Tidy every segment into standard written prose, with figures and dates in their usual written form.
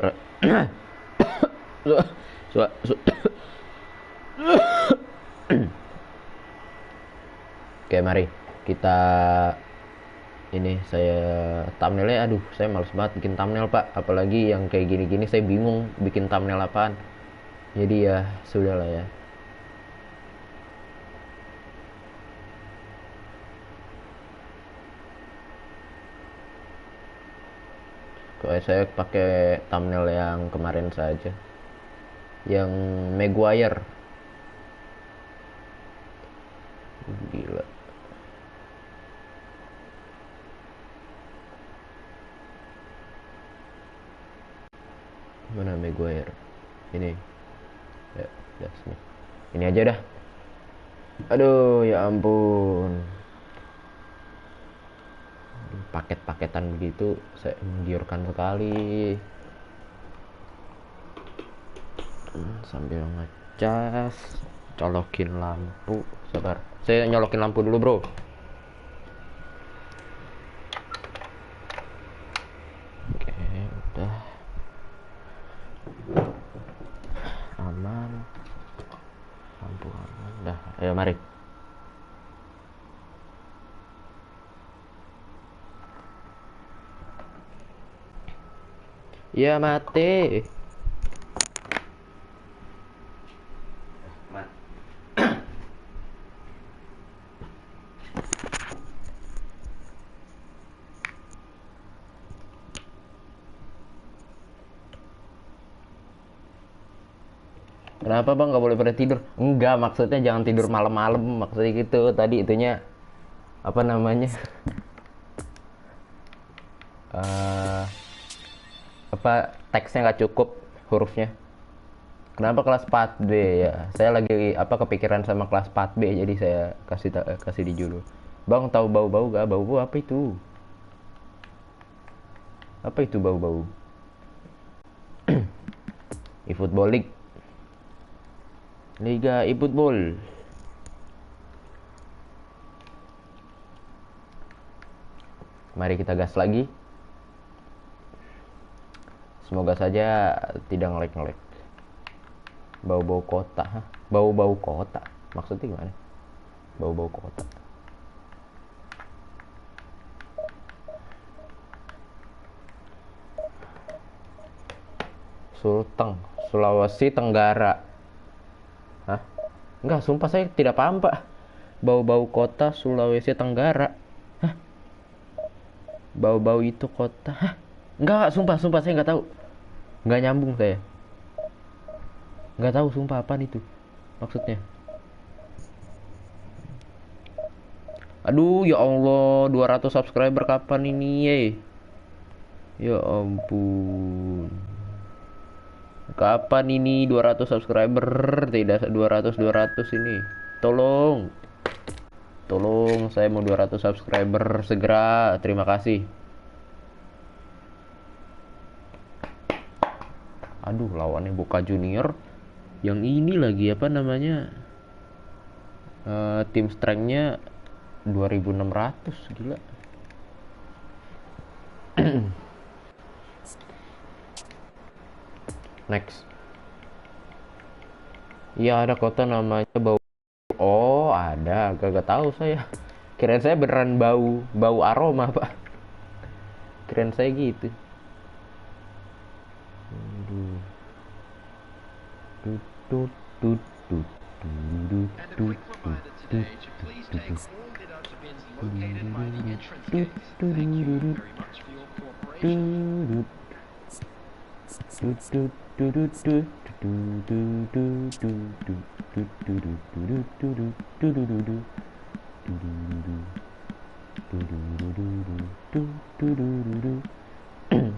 Oke, mari kita ini saya thumbnailnya, aduh saya males banget bikin thumbnail pak, apalagi yang kayak gini-gini saya bingung bikin thumbnail apaan. Jadi ya sudahlah ya. Kayak saya pakai thumbnail yang kemarin saja, yang Maguire. Gila. Mana Maguire? Ini. Ya, udah sini. Ini aja dah. Aduh, ya ampun. Paket-paketan begitu saya menggiurkan sekali. Sambil ngecas, colokin lampu. Sabar, saya nyolokin lampu dulu bro. Oke, udah aman, lampu aman dah. Ayo mari. Ya mati. Kenapa bang nggak boleh pada tidur? Enggak, maksudnya jangan tidur malam-malam, maksudnya gitu. Tadi itunya apa namanya? Eh apa teksnya nggak cukup hurufnya? Kenapa kelas 4B ya? Saya lagi apa kepikiran sama kelas 4B, jadi saya kasih di judul. Bang tahu bau-bau gak? Bau-bau apa itu? Apa itu bau-bau? E-football League. Liga e-football. Mari kita gas lagi. Semoga saja tidak ngelek-ngelek. Bau-bau kota, hah? Bau-bau kota. Maksudnya gimana? Bau-bau kota. Sulteng, Sulawesi Tenggara. Hah? Enggak, sumpah saya tidak paham, Pak. Bau-bau kota Sulawesi Tenggara. Hah? Bau-bau itu kota. Hah? Enggak, sumpah saya nggak tahu. Nggak nyambung saya. Nggak tahu sumpah apaan itu maksudnya. Aduh, ya Allah, 200 subscriber kapan ini, ye? Ya ampun. Kapan ini 200 subscriber? Tidak 200 ini. Tolong. Tolong, saya mau 200 subscriber segera. Terima kasih. Aduh, lawannya Boca Junior. Yang ini lagi apa namanya? Tim strength-nya 2600, gila. Next. Iya, ada kota namanya bau. Oh, ada. Gak tahu saya. Kirain saya beneran bau aroma, Pak. Kirain saya gitu. Aduh. Tut, tut, tut, tut, tut, tut, tut, tut,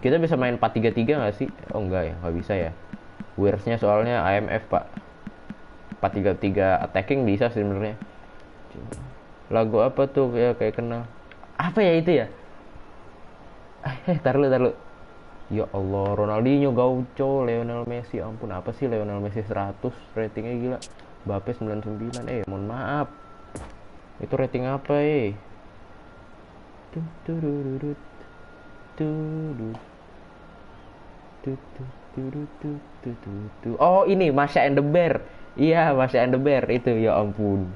Kita bisa main 4-3-3 nggak sih? Oh enggak ya, nggak bisa ya. Weirs-nya soalnya AMF pak. 4-3-3 attacking bisa sih sebenarnya. Lagu apa tuh ya kayak kenal? Apa ya itu ya? Taruh. Ya Allah, Ronaldinho, Gaucho, Lionel Messi. Ampun, apa sih Lionel Messi 100 ratingnya gila. Mbappe 99. Mohon maaf. Itu rating apa, eh? Oh ini Masha and the Bear. Iya Masha and the Bear itu, ya ampun.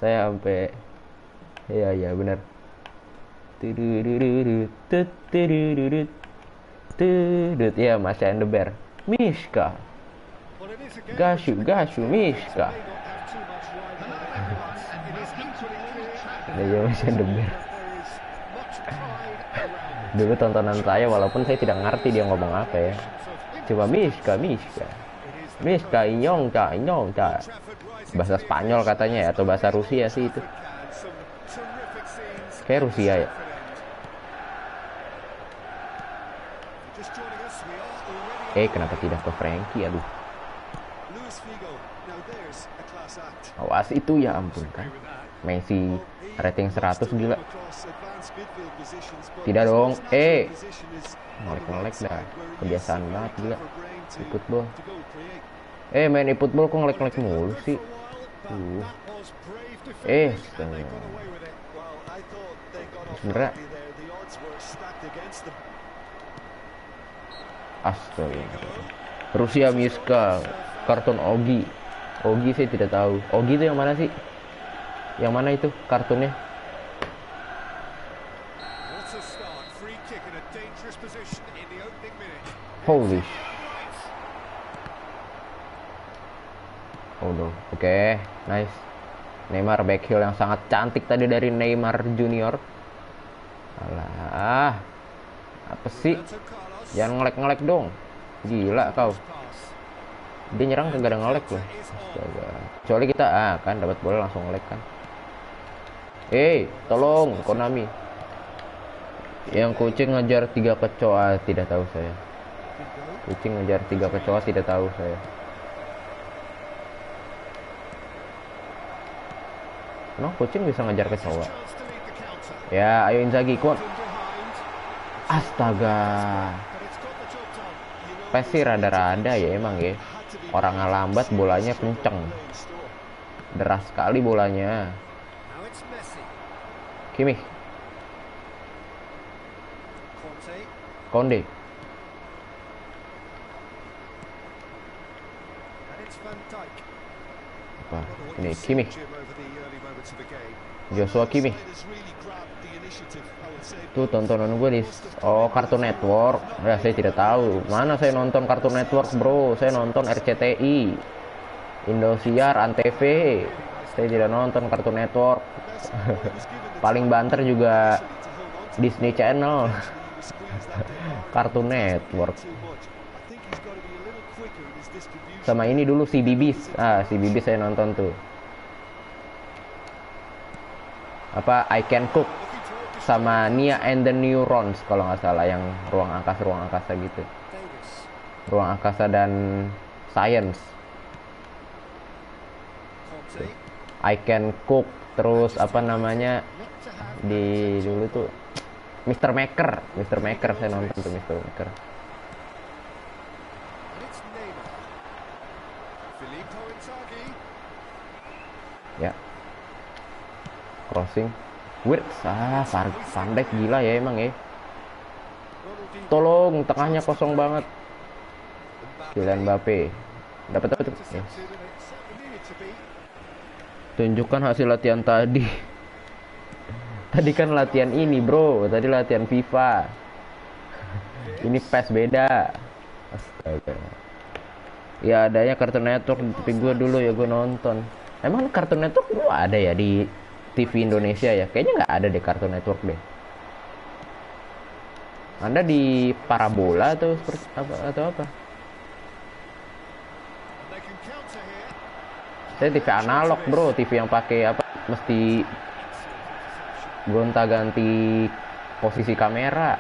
Saya sampai, iya iya benar. Ya Masha and the Bear. Mishka. Gashu Mishka. Ya Masha and the Bear. Dulu tontonan saya walaupun saya tidak ngerti dia ngomong apa ya. Coba Mishka. Inyong ta. Bahasa Spanyol katanya ya, atau bahasa Rusia sih itu. Kayak Rusia ya. Kenapa tidak ke Frankie, aduh. Awas itu, ya ampun kan. Messi rating 100 gila. Tidak dong. Ngelek dah. Kebiasaan banget gila. Ikut bol. Main ikut bol kok ngelek mulu sih. Sebenernya astaga. Rusia Mishka. Kartun Ogi saya tidak tahu. Ogi itu yang mana sih? Yang mana itu kartunnya? Holy. Oh no. Oke, nice. Neymar back heel yang sangat cantik tadi dari Neymar Junior. Alah. Apa sih? Jangan ngelek dong. Gila kau. Dia nyerang kagak ada ngelek loh. Astaga. Kecuali kita kan dapat bola langsung ngelek kan. Tolong Konami. Yang kucing ngejar 3 kecoa, tidak tahu saya. Kucing ngejar 3 kecoa, tidak tahu saya. Kucing bisa ngejar kecoa. Ya, ayo Inzaghi kuat. Astaga. Pasti rada-rada ya emang ya. Orangnya lambat, bolanya kenceng. Deras sekali bolanya. Kimmich. Konde. Apa? Ini Kimmich. Joshua Kimmich. Tuh tontonan gue di Cartoon Network. Ya saya tidak tahu. Mana saya nonton Cartoon Network, bro? Saya nonton RCTI, Indosiar, Antv. Saya tidak nonton Cartoon Network. Paling banter juga Disney Channel. Cartoon Network. Sama ini dulu si Bibis. Si Bibis saya nonton tuh. Apa I Can Cook sama Nia and the Neurons kalau nggak salah, yang ruang angkasa gitu. Ruang angkasa dan science. I Can Cook, terus apa namanya di dulu tuh Mr. Maker saya nonton tuh Mr. Maker. Ya. Crossing. Wirtz, Van Dijk gila ya emang ya. Tolong, tengahnya kosong banget. Kylian Mbappe. Dapat. Ya. Tunjukkan hasil latihan tadi. Tadi kan latihan ini, bro. Tadi latihan FIFA. Ini PES beda. Astaga. Ya adanya Cartoon Network, tapi gue dulu ya gue nonton. Emang Cartoon Network lu ada ya di TV Indonesia ya? Kayaknya nggak ada deh Cartoon Network deh. Anda di parabola atau apa? Saya TV analog, bro. TV yang pakai apa? Mesti gonta-ganti posisi kamera.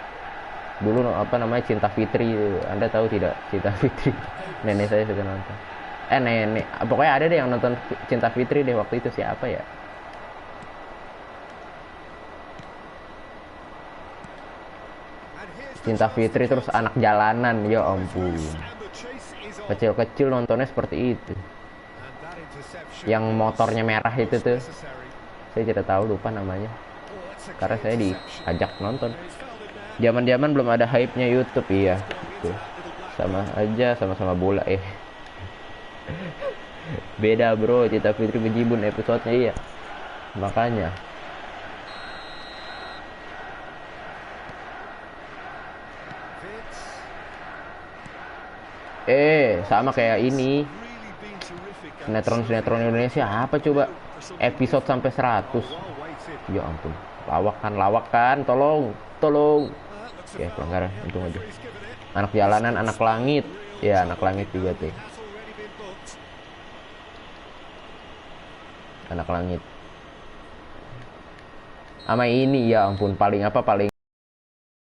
Dulu apa namanya Cinta Fitri. Anda tahu tidak Cinta Fitri? Nenek saya suka nonton. Nenek. Pokoknya ada deh yang nonton Cinta Fitri deh waktu itu, siapa ya? Cinta Fitri terus Anak Jalanan, ya ampun. Kecil-kecil nontonnya seperti itu. Yang motornya merah itu tuh. Saya tidak tahu, lupa namanya. Karena saya diajak nonton. Zaman-zaman belum ada hype-nya YouTube, iya. Tuh. Sama aja, sama-sama bola Beda bro, Cinta Fitri Bejibun episodenya iya. Makanya. Sama kayak ini. Sinetron Indonesia apa coba? Episode sampai 100. Ya ampun. Lawak kan, tolong. Ya, pelanggaran, untung aja. Anak jalanan, anak langit. Ya, anak langit juga tuh. Anak langit. Sama ini ya ampun, paling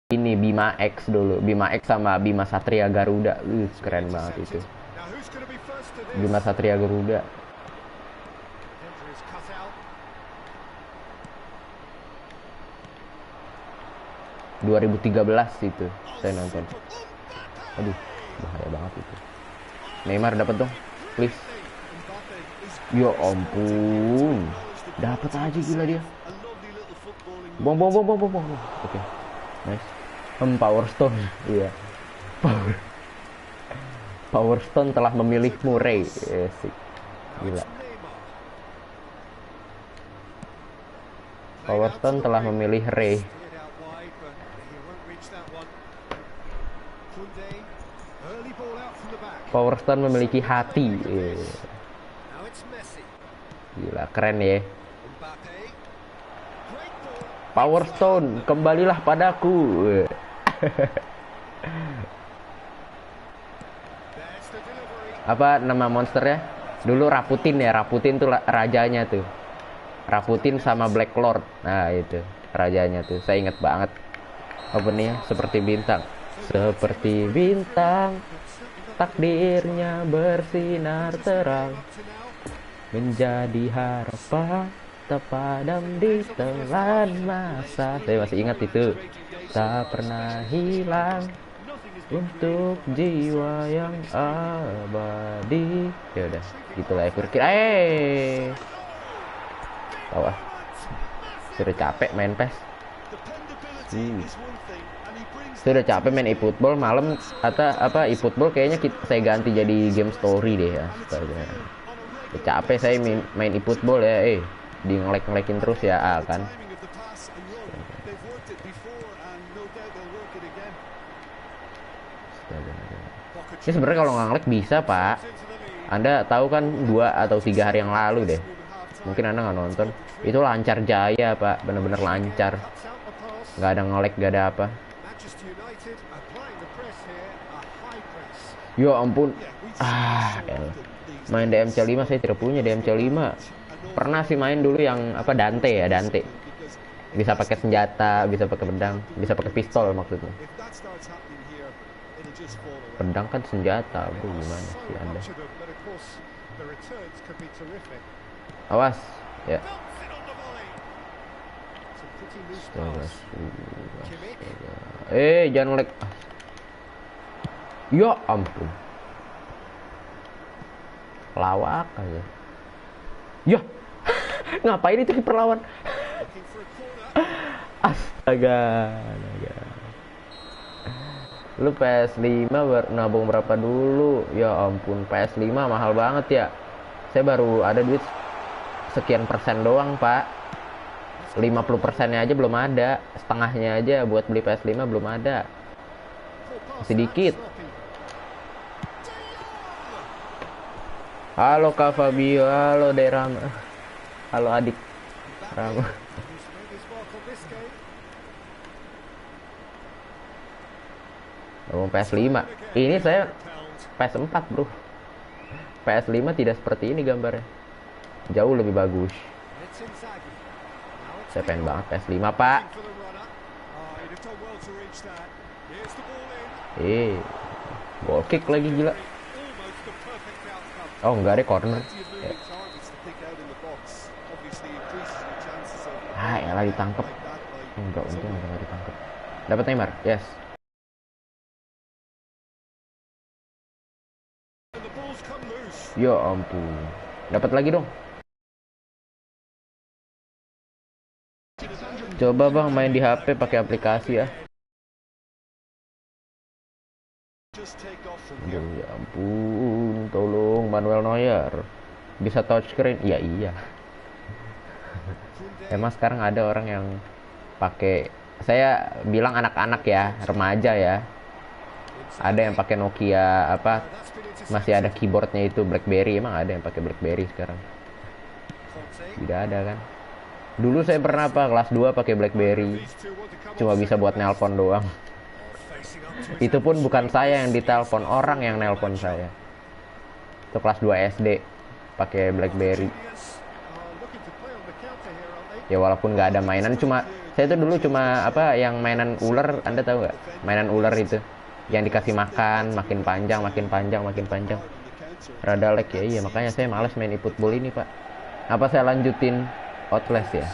ini Bima X dulu. Bima X sama Bima Satria Garuda. Keren banget itu. Bima Satria Garuda. ...2013 itu saya nonton. Aduh, bahaya banget itu. Neymar dapat dong, please. Ya ampun, dapat aja gila dia. Bom. Oke, nice. Power Stone, iya. Power Stone telah memilih Murray. Yes, gila. Power Stone telah memilih Ray. Power Stone memiliki hati. Gila, keren ya. Power Stone, kembalilah padaku. Apa nama monsternya? Dulu Raputin ya, Raputin tuh rajanya tuh. Raputin sama Black Lord. Nah, itu rajanya tuh. Saya inget banget. Openingnya seperti bintang. Seperti bintang, takdirnya bersinar terang, menjadi harapan terpadam di telan masa. Saya masih ingat itu. Tak pernah hilang untuk jiwa yang abadi. Ya udah, gitulah ya kira-kira. Tahu ah. Sudah capek main PES. Sudah capek main eFootball malam atau apa eFootball kayaknya saya ganti jadi game story deh ya. Astaga. Capek saya main eFootball ya, di ngelek-ngelekin terus ya kan. Ini sebenarnya kalau ngelek bisa pak. Anda tahu kan 2 atau 3 hari yang lalu deh. Mungkin Anda nggak nonton. Itu lancar jaya pak, bener-bener lancar. Nggak ada ngelek, nggak ada apa. Ya ampun. Main DMC 5 saya tidak punya DMC 5. Pernah sih main dulu yang apa Dante. Bisa pakai senjata, bisa pakai pedang, bisa pakai pistol maksudnya. Pedang kan senjata, bro. Gimana sih Anda? Awas, ya. Jangan lag. Ya ampun. Lawak aja. Ya. Ngapain itu kiper lawan? Astaga. Lu PS5 nabung berapa dulu? Ya ampun, PS5 mahal banget ya. Saya baru ada duit sekian persen doang, Pak. 50%-nya aja belum ada. Setengahnya aja buat beli PS5 belum ada. Sedikit. Halo Kak Fabio, halo Derama. Halo adik Rama. PS5. Ini saya PS4, bro. PS5 tidak seperti ini gambarnya. Jauh lebih bagus. Saya pengen banget PS5, Pak. Goal kick lagi gila. Oh, enggak ada corner. Elah ditangkep. Enggak, untung enggak ditangkep. Dapat Neymar, yes. Ya ampun. Dapat lagi dong. Coba bang main di HP pakai aplikasi ya. Aduh, ya ampun, tolong Manuel Neuer. Bisa touchscreen? Ya iya. Emang sekarang ada orang yang pakai, saya bilang anak-anak ya, remaja ya. Ada yang pakai Nokia apa, masih ada keyboardnya itu BlackBerry. Emang ada yang pakai BlackBerry sekarang? Tidak ada kan? Dulu saya pernah apa kelas 2 pakai BlackBerry. Cuma bisa buat nelpon doang. Itu pun bukan saya yang ditelepon, orang yang nelpon saya. Itu kelas 2 SD pakai BlackBerry. Ya walaupun nggak ada mainan, cuma saya itu dulu cuma apa yang mainan ular, Anda tahu nggak? Mainan ular itu yang dikasih makan makin panjang makin panjang makin panjang. Rada lag ya, iya makanya saya males main e-football ini, Pak. Apa saya lanjutin Outlast ya?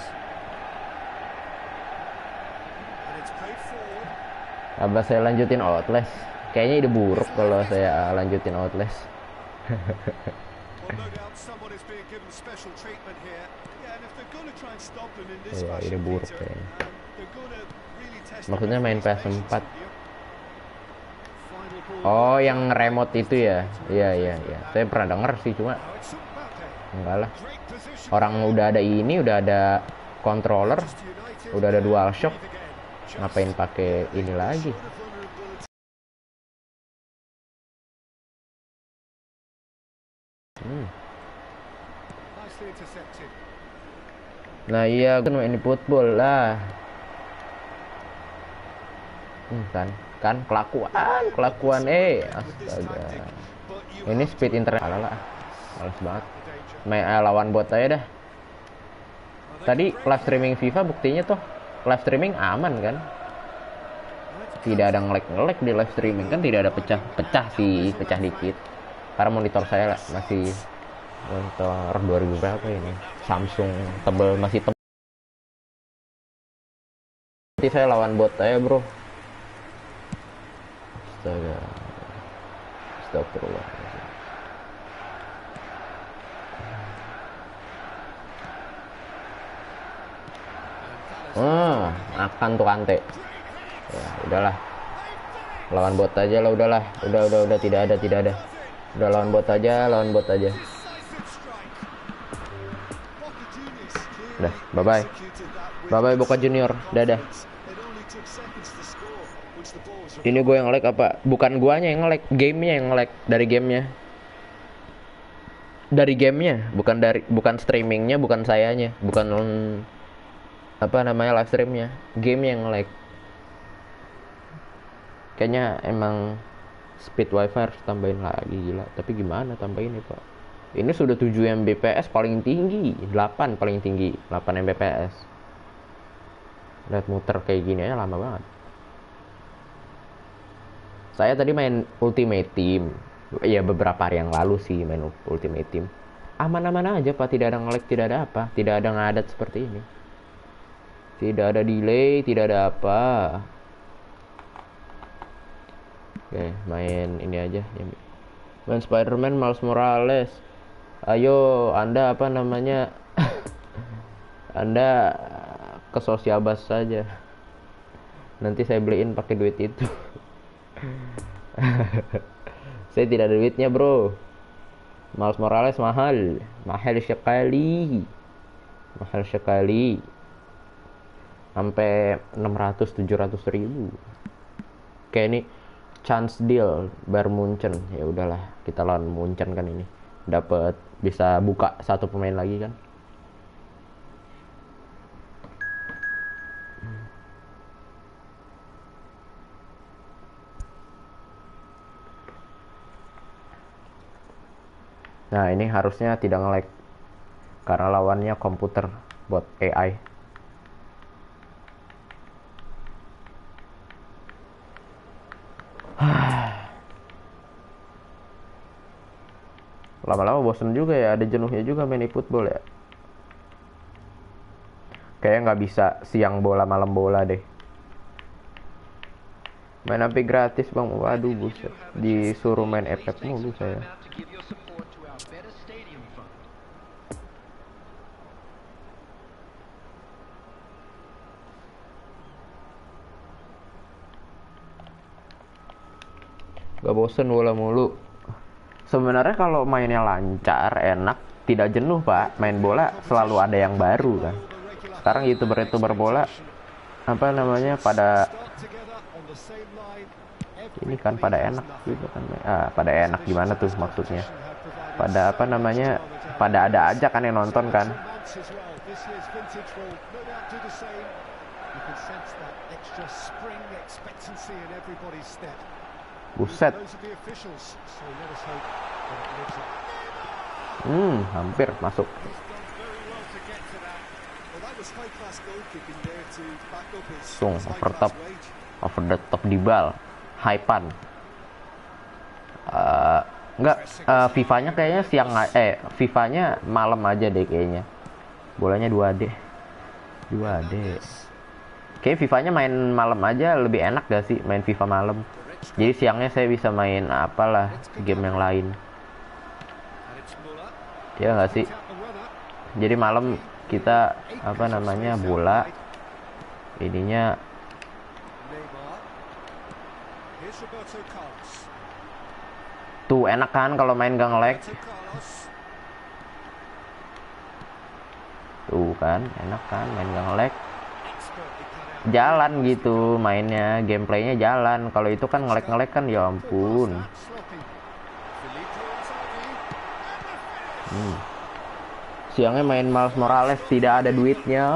Apa saya lanjutin Outlast? Kayaknya ide buruk kalau saya lanjutin Outlast. Ya, ide buruk kayaknya. Maksudnya main PS4. Oh, yang remote itu ya? Iya, iya, iya. Saya pernah denger sih, cuma enggak lah. Orang udah ada ini, udah ada controller, udah ada DualShock. Ngapain pakai ini lagi? Nah iya, kan main football lah. Kan kelakuan astaga. Ini speed internet lah. Males banget. Main lawan bot aja dah. Tadi live streaming FIFA buktinya tuh live streaming aman kan? Tidak ada nge-lag di live streaming kan, tidak ada pecah sih, pecah dikit. Karena monitor saya lah masih monitor 2000 berapa ini? Samsung tebel, masih tebel. Nanti saya lawan bot aja, bro. Astaga. Astagfirullah. Akan tuh Kante. Ya, udahlah. Lawan bot aja lah, udahlah. Udah, tidak ada. Udah lawan bot aja. Udah, bye-bye. Bye-bye Boca Junior. Dadah. Ini gue yang nge-lag apa? Bukan guanya yang nge-lag, gamenya yang nge-lag. Dari gamenya, bukan streamingnya, bukan sayanya, bukan apa namanya live streamnya, gamenya yang nge-lag. Kayaknya emang speed wifi harus tambahin lagi, gila. Tapi gimana tambahin ya, Pak? Ini sudah 7 Mbps paling tinggi, 8 paling tinggi, 8 Mbps. Lihat muter kayak gini aja lama banget. Saya tadi main Ultimate Team. Ya beberapa hari yang lalu sih main Ultimate Team. Aman-aman aja, Pak, tidak ada nge-lag, tidak ada apa, tidak ada ngadat seperti ini. Tidak ada delay, tidak ada apa. Oke, main ini aja. Main Spider-Man Miles Morales. Ayo, Anda apa namanya? Anda ke Sosial Bus saja. Nanti saya beliin pakai duit itu. Saya tidak ada duitnya, bro. Miles Morales mahal sekali. Sampai 600-700 ribu. Kayak ini chance deal Bayern Munchen. Ya udahlah, kita lawan Munchen kan ini. Dapat bisa buka satu pemain lagi kan. Nah, ini harusnya tidak nge-lag karena lawannya komputer buat AI. Lama-lama bosen juga ya, ada jenuhnya juga main e-football ya. Kayaknya nggak bisa siang bola malam bola deh. Main HP gratis bang, waduh buset. Disuruh main FF mulu saya. Gak bosen bola mulu. Sebenarnya kalau mainnya lancar, enak, tidak jenuh pak. Main bola selalu ada yang baru kan. Sekarang youtuber bola apa namanya pada ini kan pada enak gitu kan. Pada enak gimana tuh maksudnya? Pada apa namanya? Pada ada aja kan yang nonton kan. Buset. Hampir masuk. Over the top di bal. Hypan. Enggak, FIFA-nya kayaknya FIFA-nya malam aja deh kayaknya. Bolanya 2D. Kayak FIFA-nya main malam aja lebih enak gak sih main FIFA malam. Jadi siangnya saya bisa main apalah game yang lain. Ya nggak sih? Jadi malam kita apa namanya bola. Ininya tuh enak kan kalau main gak nge-lag. Tuh kan enak kan main gak nge-lag. Jalan gitu mainnya, gameplaynya jalan. Kalau itu kan nge-lag kan ya ampun. Siangnya main Miles Morales, tidak ada duitnya.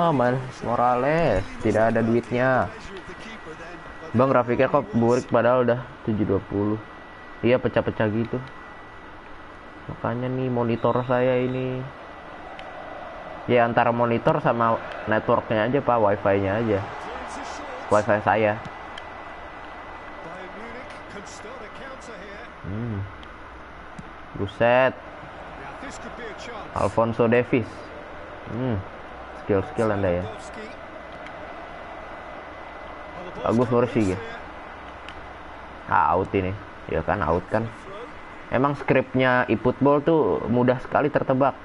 Bang, grafiknya kok burik padahal udah 720. Iya, pecah-pecah gitu. Makanya nih monitor saya ini. Ya antara monitor sama networknya aja pak, wifi-nya aja. Wifi saya. Buset. Alphonso Davies. Skill Anda ya. Agus Morsi ya. Out ini. Ya kan out kan. Emang skripnya eFootball tuh mudah sekali tertebak.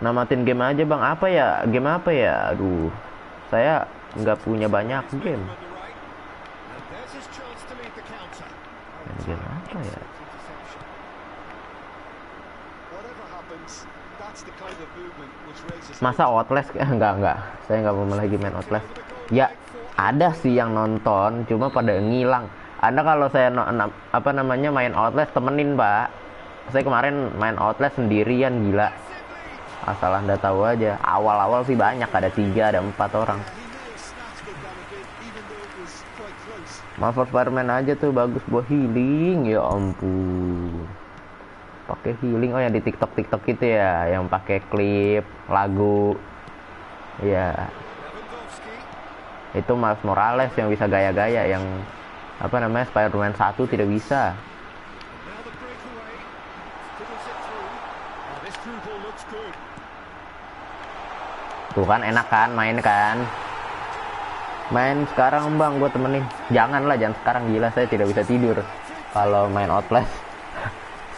Namatin game aja bang. Game apa ya? Aduh, saya nggak punya banyak game. Game apa ya? Masa Outlast? Enggak. Saya nggak mau lagi main Outlast. Ya, ada sih yang nonton, cuma pada ngilang. Anda kalau saya main Outlast temenin pak. Saya kemarin main Outlast sendirian gila. Asal Anda tahu aja, awal-awal sih banyak, ada 3, ada 4 orang. Marvel Spider-Man aja tuh bagus buat healing, ya ampun. Pakai healing, yang di TikTok itu ya, yang pakai klip lagu. Ya. Itu Miles Morales yang bisa gaya-gaya, yang Spider-Man 1 tidak bisa. Tuh kan enak kan main kan. Main sekarang bang, gue temenin. Jangan sekarang, gila saya tidak bisa tidur kalau main Outlast.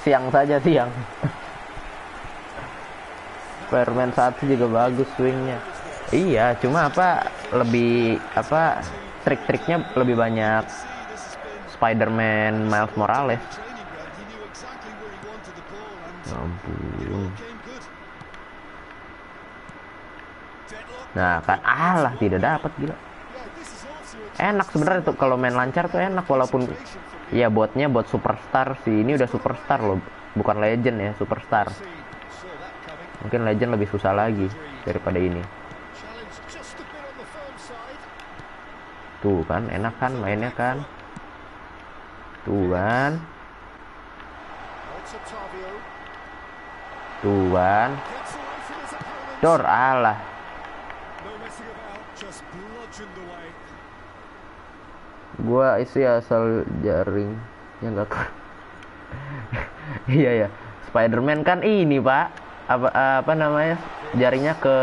Siang saja. Spider-Man 1 juga bagus swingnya. Iya, cuma trik-triknya lebih banyak Spider-Man Miles Morales. Ya ampun. Nah kan, tidak dapat gila. Enak sebenarnya tuh kalau main lancar tuh enak, walaupun ya botnya bot superstar sih. Ini udah superstar loh, bukan legend ya, superstar. Mungkin legend lebih susah lagi daripada ini. Tuh kan enak kan mainnya kan. Tuh kan. Dor gua isi asal jaring ya enggak. Iya ya, Spider-Man kan ini pak, apa namanya, jaringnya ke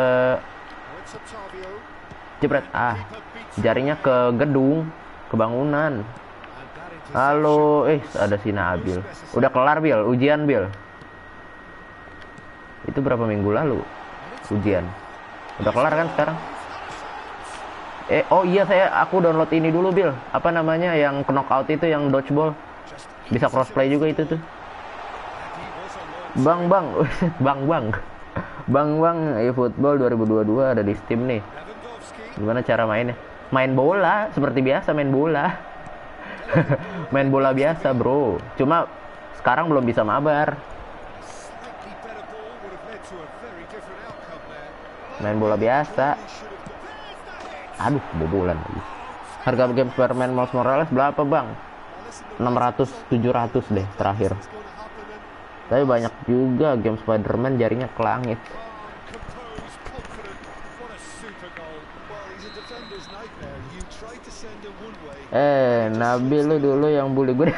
jebret, jaringnya ke gedung, ke bangunan. Halo, ada si Nabil. Udah kelar Bil, ujian Bil. Itu berapa minggu lalu ujian? Udah kelar kan sekarang? Oh iya, aku download ini dulu, Bill. Apa namanya yang knockout itu, yang dodgeball. Bisa crossplay juga itu tuh. Bang, bang, bang, bang. Bang, bang, eFootball 2022 ada di Steam nih. Gimana cara mainnya? Main bola, seperti biasa main bola. Main bola biasa, bro. Cuma sekarang belum bisa mabar. Main bola biasa. Aduh, bobolan lagi. Harga game Spider-Man Miles Morales berapa, Bang? 600 700 deh terakhir. Tapi banyak juga game Spider-Man jaringnya ke langit. Nabil lu dulu yang bully gue.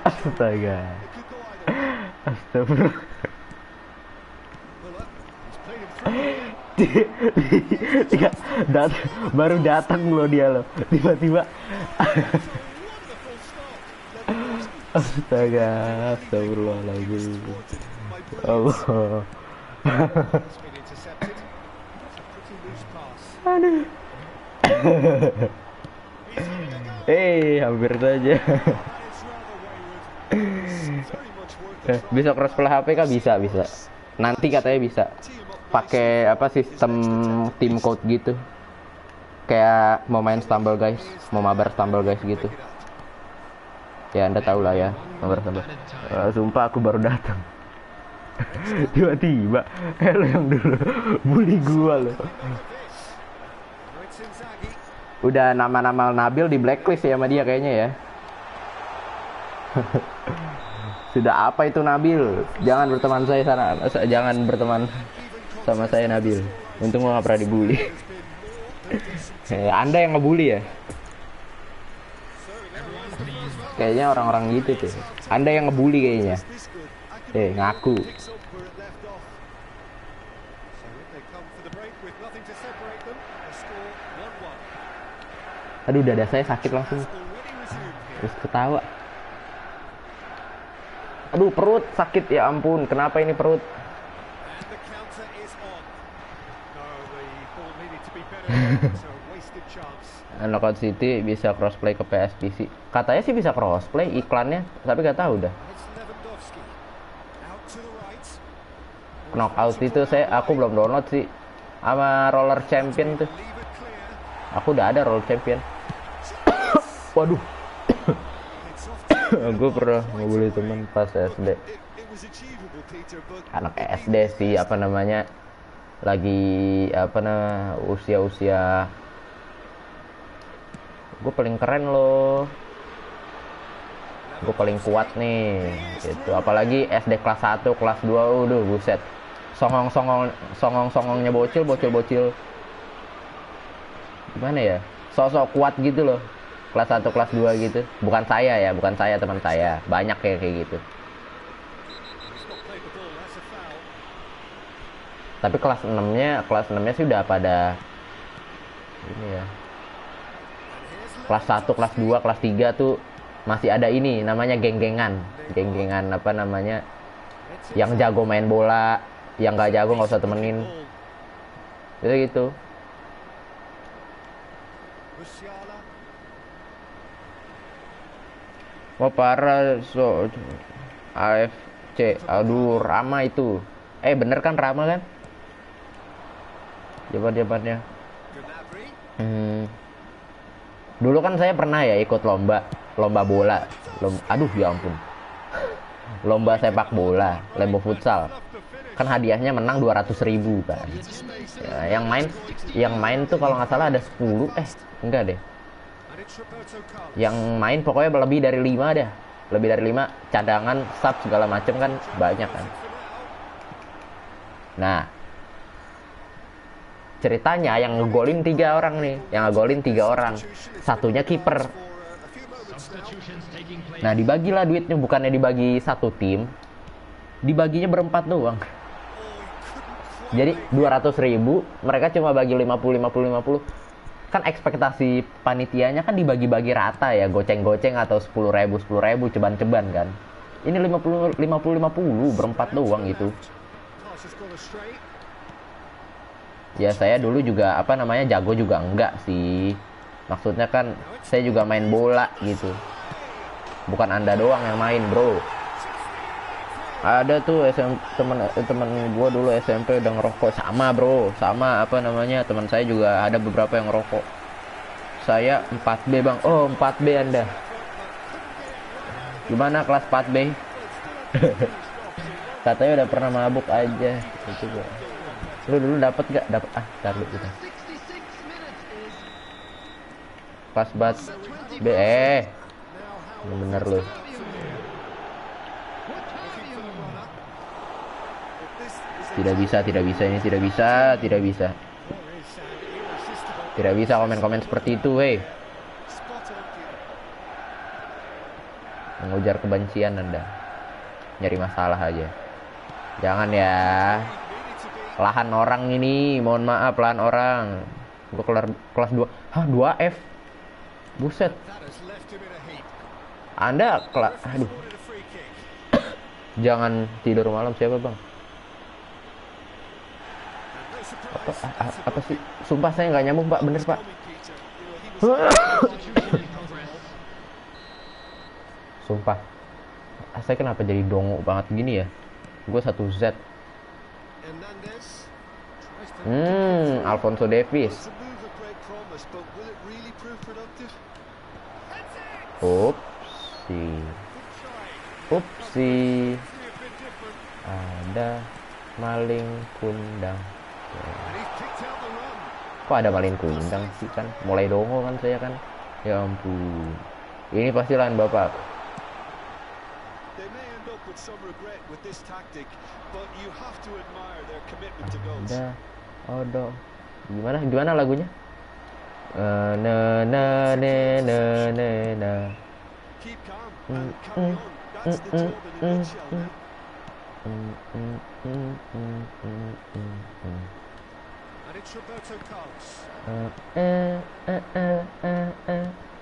Astaga. Astagfirullah. Baru datang loh dia loh. Tiba-tiba. Astaga, astagfirullahaladzim. Allah. Aduh. Hampir saja. Bisa crossplay HP kah? Bisa. Nanti katanya bisa. Pakai apa sistem team code gitu. Kayak mau main Stumble Guys, mau mabar Stumble Guys gitu. Ya Anda tahu lah ya, mabar Stumble. Sumpah aku baru datang. Tiba-tiba, lo yang dulu bully gua lo. Udah nama-nama Nabil di blacklist ya sama dia kayaknya ya. Sudah apa itu Nabil? Jangan berteman saya sana. Jangan berteman sama saya Nabil. Untung gua gak pernah dibully. Anda yang ngebully ya? Kayaknya orang-orang gitu tuh. Anda yang ngebully kayaknya. Ngaku. Aduh, dada saya sakit langsung. Terus ketawa. Aduh, perut sakit, ya ampun. Kenapa ini perut? Knockout City bisa crossplay ke PS PC. Katanya sih bisa crossplay iklannya, tapi gak tahu dah. Knockout itu aku belum download sih. Sama Roller Champion tuh. Aku udah ada Roller Champion. Waduh. Gue pernah ngebully temen pas SD. Anak SD sih, apa namanya, lagi usia-usia. Gue paling keren loh. Gue paling kuat nih gitu. Apalagi SD kelas 1, kelas 2, udah buset. Songongnya bocil gimana ya, sosok kuat gitu loh. Kelas 1, kelas 2 gitu. Bukan saya, teman saya. Banyak kayak gitu. Tapi kelas 6-nya sih udah pada ini ya. Kelas 1, kelas 2, kelas 3 tuh masih ada ini namanya geng-gengan apa namanya, yang jago main bola, yang gak jago gak usah temenin. Itu gitu. Wah parah, AFC. Aduh, Rama itu. Bener kan Rama kan? Jawabannya. Dulu kan saya pernah ya ikut lomba bola. Aduh ya ampun. Lomba sepak bola, lomba futsal. Kan hadiahnya menang 200.000 kan. Ya, yang main tuh kalau nggak salah ada 10, enggak deh. Yang main pokoknya lebih dari 5 dah. Lebih dari 5, cadangan, sub segala macem kan banyak kan. Nah, ceritanya yang ngegolin 3 orang nih, satunya kiper. Nah, dibagilah duitnya, bukannya dibagi satu tim, dibaginya berempat doang. Jadi 200.000, mereka cuma bagi 50. kan ekspektasi panitianya kan dibagi-bagi rata ya, goceng-goceng atau 10.000 ceban-ceban kan. Ini 50 berempat doang gitu. Ya saya dulu juga apa namanya jago juga enggak sih. Maksudnya kan saya juga main bola gitu. Bukan Anda doang yang main, bro. Ada tuh teman gue dulu SMP udah ngerokok sama, bro. Sama apa namanya? Teman saya juga ada beberapa yang ngerokok. Saya 4B, Bang. Oh, 4B Anda. Gimana kelas 4B? Katanya udah pernah mabuk aja gitu, bro. Lu dulu dapat gak? Dapat tar dulu kita. Kelas bat B bener lu. Tidak bisa ini tidak bisa komen-komen seperti itu, weh. Mengujar kebencian Anda. Nyari masalah aja. Jangan ya. Lahan orang ini, mohon maaf, lahan orang. Gua kelas 2. Hah, 2F. Buset. Anda aduh. Jangan tidur malam siapa, Bang? Apa sih? Sumpah saya nggak nyambung, Pak. Bener, Pak. Sumpah. Saya kenapa jadi dongo banget gini ya? Gue 1Z. Alphonso Davies. Upsi. Ada maling kundang. Kok ada maling kundang sih kan? Mulai dongo kan saya kan. Ya ampun. Ini pasti lahan Bapak. Ada odo. Gimana lagunya?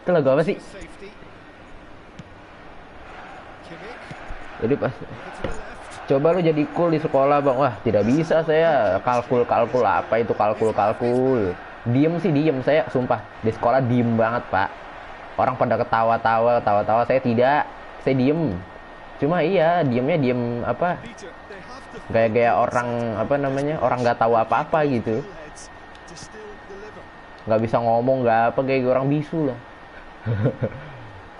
Itu lagu apa sih? Jadi pas coba lu jadi cool di sekolah, Bang. Wah, tidak bisa saya. Kalkul apa itu kalkul. Diem saya, sumpah. Di sekolah diem banget, Pak. Orang pada ketawa-tawa, saya tidak. Saya diem. Cuma iya, diemnya diem apa? Gaya-gaya orang apa namanya? Orang nggak tahu apa-apa gitu. Nggak bisa ngomong, nggak apa, kayak orang bisu lah.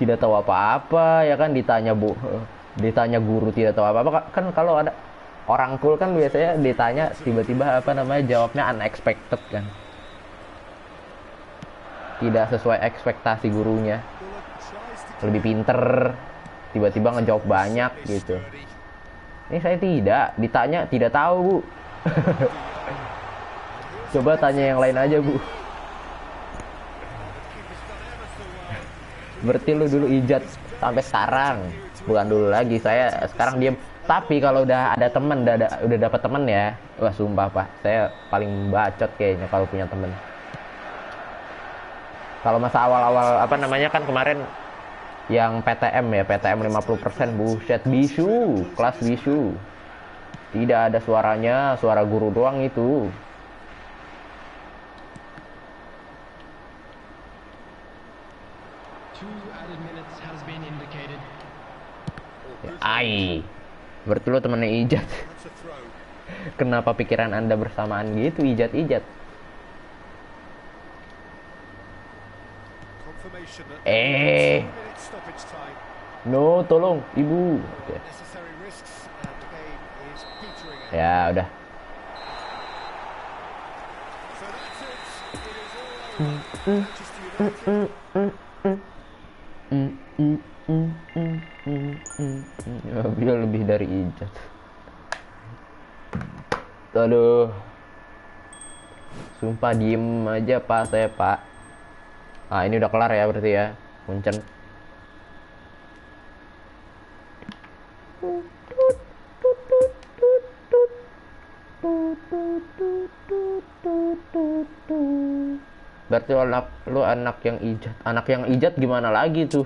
Tidak tahu apa-apa ya kan, ditanya guru tidak tahu apa-apa kan. Kalau ada orang cool kan biasanya ditanya tiba-tiba apa namanya jawabnya unexpected kan, tidak sesuai ekspektasi gurunya, lebih pinter, tiba-tiba ngejawab banyak gitu. Ini saya tidak ditanya tidak tahu, Bu. Coba tanya yang lain aja, Bu. Berarti lu dulu ijat sampai sekarang. Bukan dulu lagi, saya sekarang diem. Tapi kalau udah ada temen, udah dapat temen ya, wah sumpah Pak, saya paling bacot kayaknya kalau punya temen. Kalau masa awal-awal apa namanya kan kemarin yang PTM 50%, buset, bisu, kelas bisu. Tidak ada suaranya, suara guru doang itu. Berarti lo temennya Ijat. Kenapa pikiran Anda bersamaan gitu, Ijat? No, tolong, Ibu. Okay. Ya, udah. Dia lebih dari Ijat. Aduh. Sumpah diem aja Pak, saya Pak. Ah, ini udah kelar ya berarti ya, Munchen. Berarti lu anak yang ijat. Anak yang ijat gimana lagi tuh?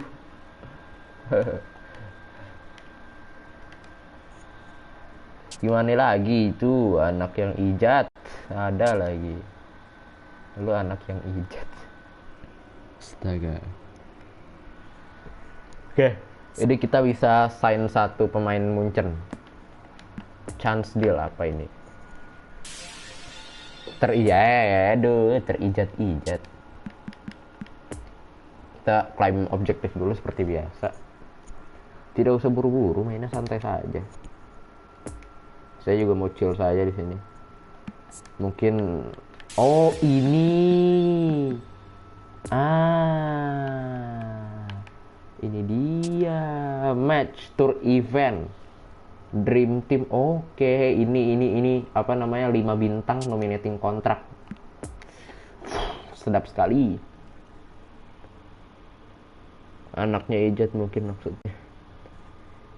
Gimana lagi itu anak yang ijat? Ada lagi. Lu anak yang ijat. Astaga. Oke. Jadi kita bisa sign satu pemain Munchen. Chance deal apa ini? Terijat-ijat. Kita claim objektif dulu seperti biasa. Tidak usah buru-buru, mainnya santai saja. Saya juga mau chill saja di sini. Mungkin ini. Ini dia match tour event Dream Team. Oke, ini apa namanya 5 bintang nominating kontrak. Sedap sekali. Anaknya Ijat mungkin maksudnya.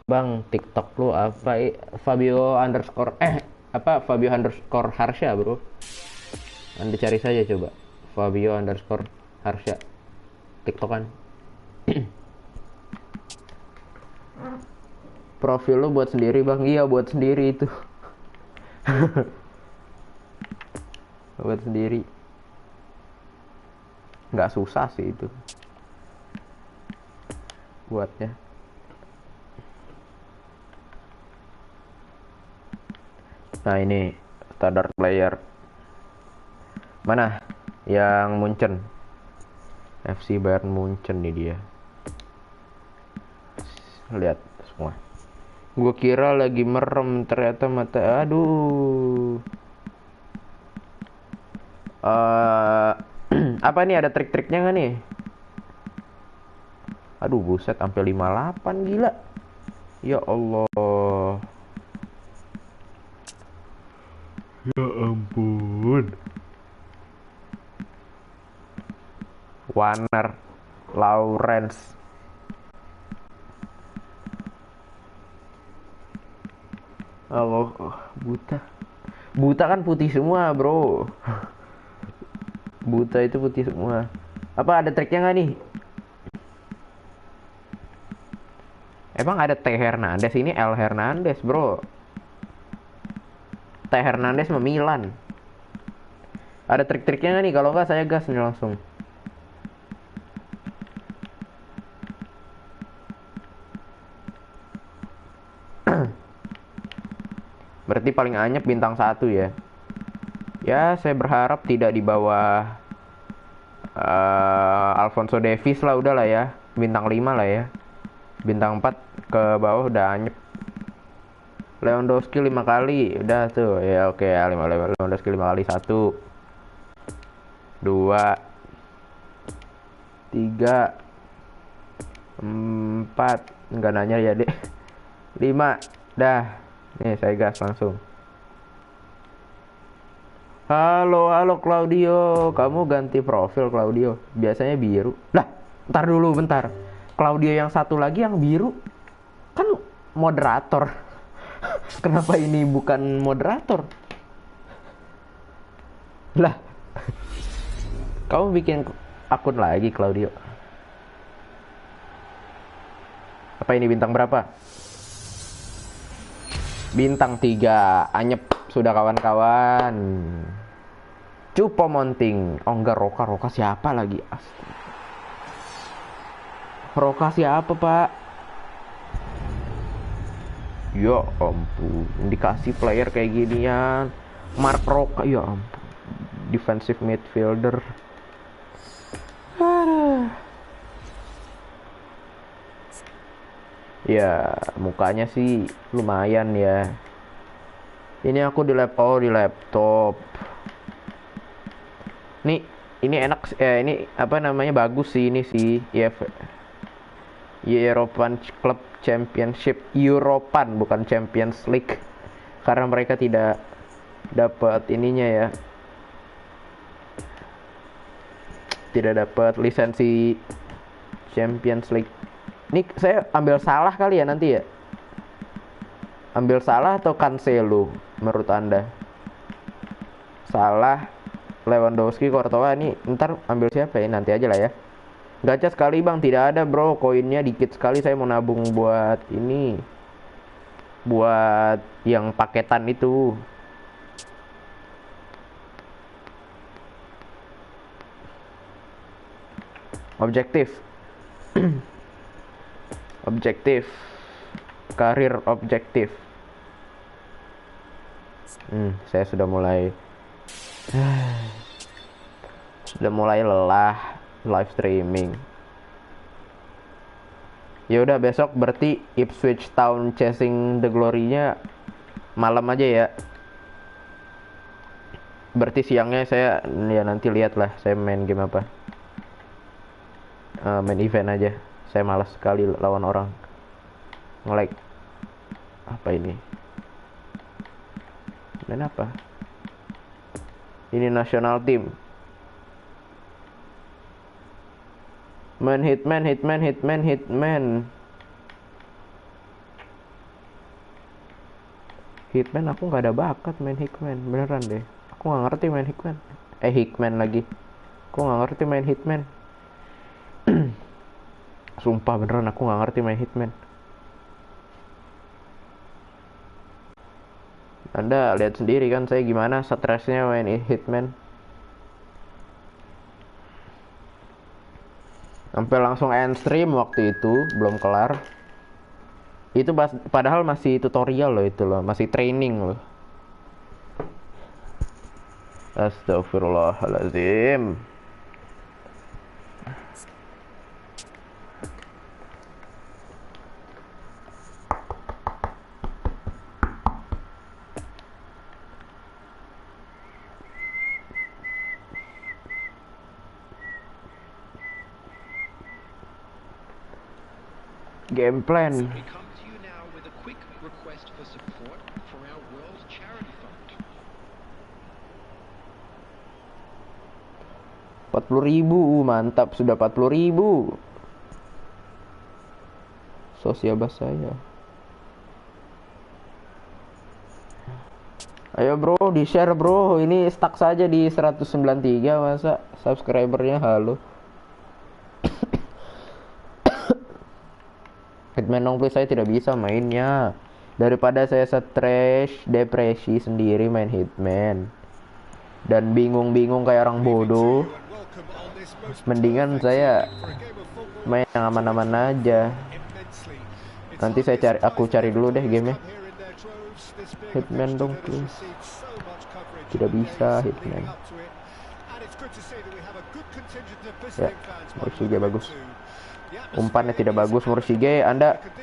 Bang, TikTok lu apa? Fabio underscore Harsha, bro. Anda cari saja coba. Fabio underscore Harsha. TikTokan. Profil lu buat sendiri, Bang. Iya, buat sendiri itu. Buat sendiri. Nggak susah sih itu. Buatnya. Nah, ini standard player. Mana? Yang Munchen. FC Bayern Munchen nih dia. Lihat semua. Gue kira lagi merem, ternyata mata. Aduh. Apa nih, ada trik-triknya nggak nih? Aduh, buset, sampai 58, gila. Ya Allah. Ya ampun. Warner Lawrence. Oh, buta. Buta kan putih semua, bro. Buta itu putih semua. Apa ada triknya nggak nih? Emang ada T Hernandez, ini L Hernandez, bro. T Hernandez sama Milan. Ada trik-triknya nggak nih? Kalau nggak saya gas nih langsung. Berarti paling anyep bintang 1 ya. Ya, saya berharap tidak di bawah Alphonso Davies lah, udah lah ya. Bintang 5 lah ya. Bintang 4 ke bawah udah anyep. Lewandowski 5 kali, udah tuh. Ya oke, ya, Lewandowski 5 kali. 1 2 3 4, enggak nanya ya, Dek. 5, dah. Nih, saya gas langsung. Halo Claudio, kamu ganti profil Claudio. Biasanya biru. Lah, bentar. Claudio yang satu lagi yang biru kan moderator. Kenapa ini bukan moderator? Lah, kamu bikin akun lagi Claudio. Apa ini bintang berapa? Bintang 3, anyep sudah kawan-kawan. Cupo Monting. Oh enggak, Roka siapa lagi? Roka siapa, Pak? Ya ampun, dikasih player kayak ginian. Mark Roka, ya ampun. Defensive midfielder. Ya, mukanya sih lumayan ya. Ini aku di laptop. Nih, ini enak, ini apa namanya, bagus sih ini sih. European Club Championship, European bukan Champions League. Karena mereka tidak dapat ininya ya. Tidak dapat lisensi Champions League. Ini saya ambil salah kali ya nanti ya? Ambil salah atau Cancelo menurut Anda? Salah, Lewandowski, Courtois. Ini ntar ambil siapa ya? Nanti aja lah ya. Gacha sekali bang, tidak ada bro. Koinnya dikit sekali. Saya mau nabung buat ini, buat yang paketan itu. Objektif. Objektif. Karir objektif. Saya sudah mulai lelah live streaming. Ya udah, besok berarti Ipswich Town Chasing the Glory-nya malam aja ya. Berarti siangnya saya ya nanti lihat lah saya main game apa. Main event aja. Saya malas sekali lawan orang. Nge-lag. Apa ini? Main apa? Ini national team. Main Hitman. Hitman aku nggak ada bakat main Hitman, beneran deh. Aku nggak ngerti main Hitman. Hitman lagi. Aku nggak ngerti main Hitman. Sumpah beneran aku nggak ngerti main Hitman. Anda lihat sendiri kan saya gimana stresnya main Hitman. Sampai langsung end stream waktu itu, belum kelar. Itu padahal masih tutorial loh itu loh, masih training loh. Astagfirullahaladzim. Game plan. We come to you now with a quick request for support for our World Charity Fund. 40.000, mantap, sudah 40.000. Sosial bus saya. Ayo bro, di share bro. Ini stuck saja di 193, masa subscribernya halo. Hitman dong please, saya tidak bisa mainnya. Daripada saya stres, depresi sendiri main Hitman dan bingung-bingung kayak orang bodoh, mendingan saya main yang aman-aman aja. Nanti aku cari dulu deh gamenya. Hitman dong please. Tidak bisa Hitman. Ya, Murshige bagus. Umpannya tidak bagus Murshige.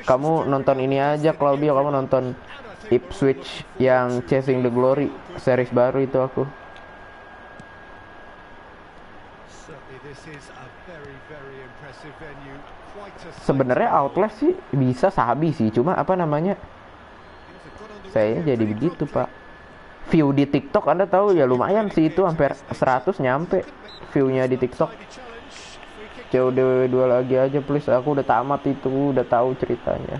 Kamu nonton ini aja Claudio, kamu nonton Ipswich yang Chasing the Glory series baru itu aku. Sebenarnya Outlast sih bisa sabi sih, cuma apa namanya? Saya jadi begitu, Pak. View di TikTok Anda tahu ya lumayan sih, itu hampir 100 nyampe view-nya di TikTok. COD 2 lagi aja please, aku udah tamat itu, udah tahu ceritanya.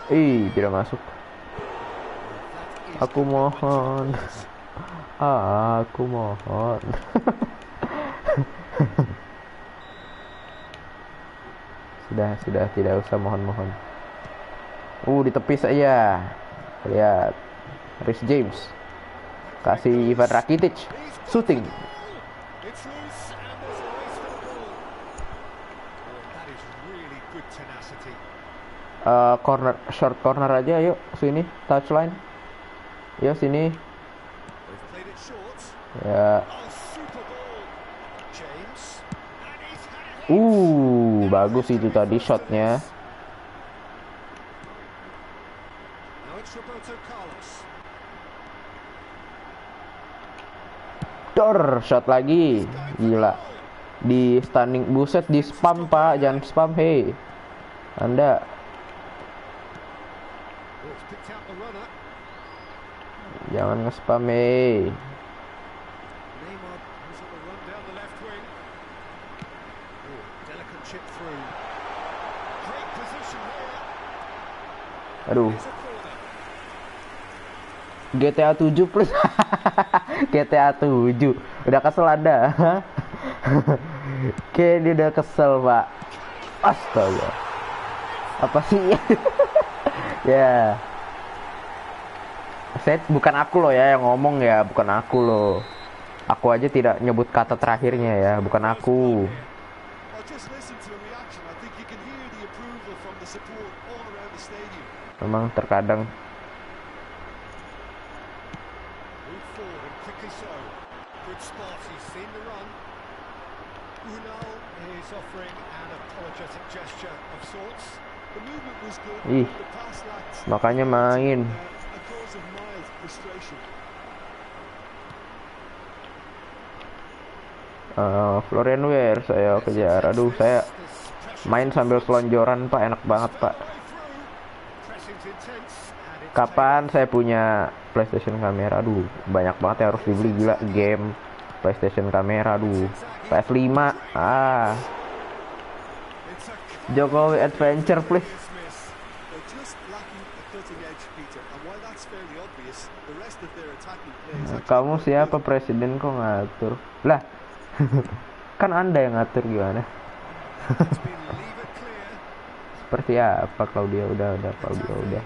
Tidak masuk. Aku mohon. Aku mohon. Sudah tidak usah mohon-mohon. Ditepis aja. Lihat. Rhys James. Kasih Ivan Rakitic shooting. Short corner aja, yuk sini touchline. Yuk sini. Ya. Bagus itu tadi shotnya. Shot lagi, gila, di stunning, buset, di spam Pak, jangan spam, hei Anda. Jangan nge-spam, hei. Aduh, GTA 7 plus. GTA 7. Udah kesel ada. Oke, dia udah kesel, Pak. Astaga. Apa sih? Ya. Saya bukan aku loh ya yang ngomong ya, bukan aku loh. Aku aja tidak nyebut kata terakhirnya ya, bukan aku. Memang terkadang ih, makanya main. Florian Wirtz saya kejar. Aduh, saya main sambil selonjoran, Pak. Enak banget, Pak. Kapan saya punya PlayStation kamera? Aduh, banyak banget yang harus dibeli, gila. Game, PlayStation kamera, aduh. PS5. Jokowi Adventure, please. Kamu siapa presiden kok ngatur? Lah, kan Anda yang ngatur gimana? Seperti apa Claudia? Udah Claudia udah.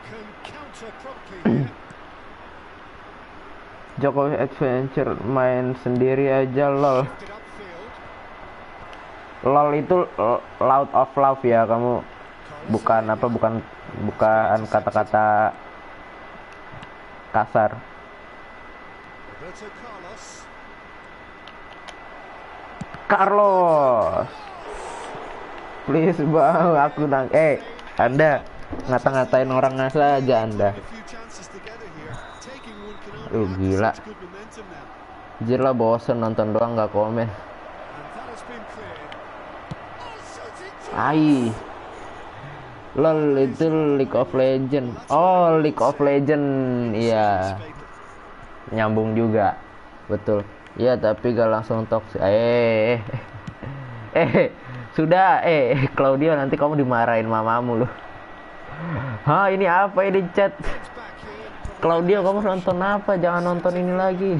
Jokowi Adventure main sendiri aja lol. LOL itu Loud of Love ya, kamu bukan kata-kata kasar. Carlos, please bang, aku Anda ngata-ngatain orang ngasa aja Anda. Gila. Anjir lah, bosen nonton doang nggak komen. LOL itu League of Legends. Oh, League of Legends, iya. Nyambung juga, betul. Ya, tapi gak langsung toxic. Sudah, Claudio, nanti kamu dimarahin mamamu loh. Hah, ini apa ini chat? Claudio, kamu nonton apa? Jangan nonton ini lagi.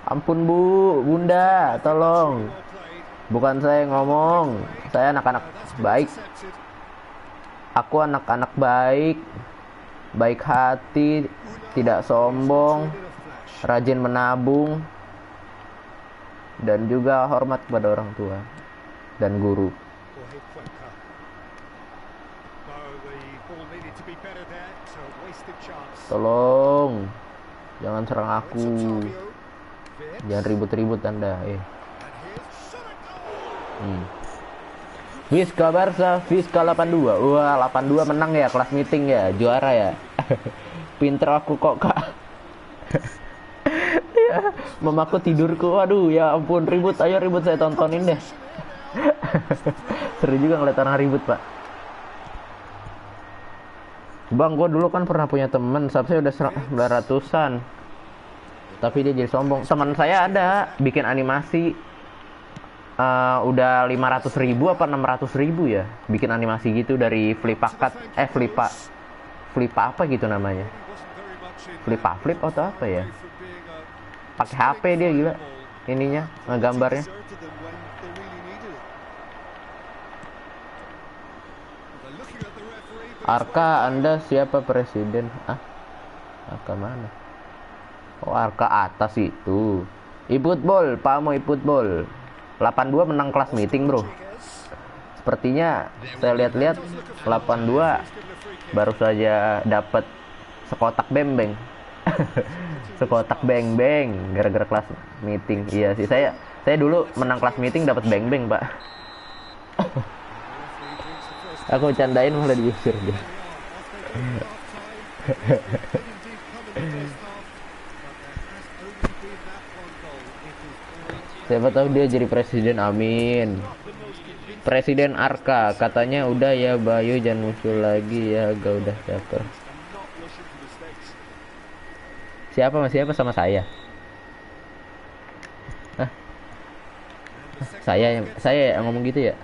Ampun bunda, tolong. Bukan saya ngomong, saya anak-anak baik. Aku anak-anak baik, baik hati, tidak sombong, rajin menabung, dan juga hormat kepada orang tua dan guru. Tolong, jangan serang aku. Jangan ribut-ribut Anda. Vizca Barca, Vizca 82. Wah, 82 menang ya, kelas meeting ya, juara ya. Pinter aku kok, Kak. Ya, mamaku tidurku. Waduh, ya ampun, ribut. Ayo ribut, saya tontonin deh. Seru juga ngeliat orang ribut, Pak. Bang, gue dulu kan pernah punya temen, subsnya udah 900-an. Tapi dia jadi sombong. Teman saya ada bikin animasi. Udah 500.000 apa 600.000 ya, bikin animasi gitu dari Flipakat, Flipa apa gitu namanya, Flip atau apa ya, pakai HP dia, gila ininya ngegambarnya. Arka, Anda siapa presiden? Arka mana? Oh, Arka atas itu. Iputbol, Pak mau Iputbol. 82 menang kelas meeting, bro. Sepertinya saya lihat-lihat 82 baru saja dapat sekotak beng-beng. Sekotak beng-beng gara-gara kelas meeting. Iya sih, saya dulu menang kelas meeting dapat beng-beng, Pak. Aku candain malah diusir dia. Siapa tahu dia jadi presiden, amin. Presiden Arka katanya udah ya, Bayu jangan muncul lagi ya, gak udah caper. Siapa sama saya? Saya yang ngomong gitu ya?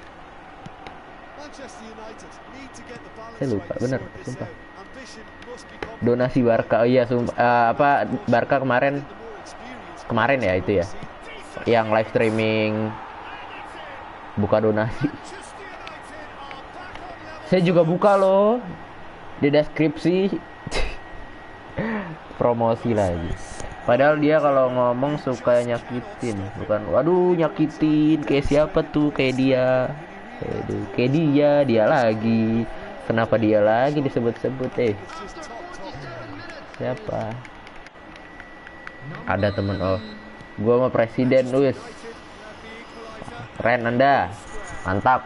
Saya lupa bener, sumpah. Donasi Barca, oh iya sumpah. Barca kemarin ya itu ya, yang live streaming buka donasi. Saya juga buka loh di deskripsi. Promosi lagi. Padahal dia kalau ngomong suka nyakitin, bukan? Waduh, nyakitin kayak siapa tuh? Kayak dia. Kayak dia lagi. Kenapa dia lagi disebut-sebut? Siapa? Ada temen gua sama presiden, Luis. Keren Anda. Mantap.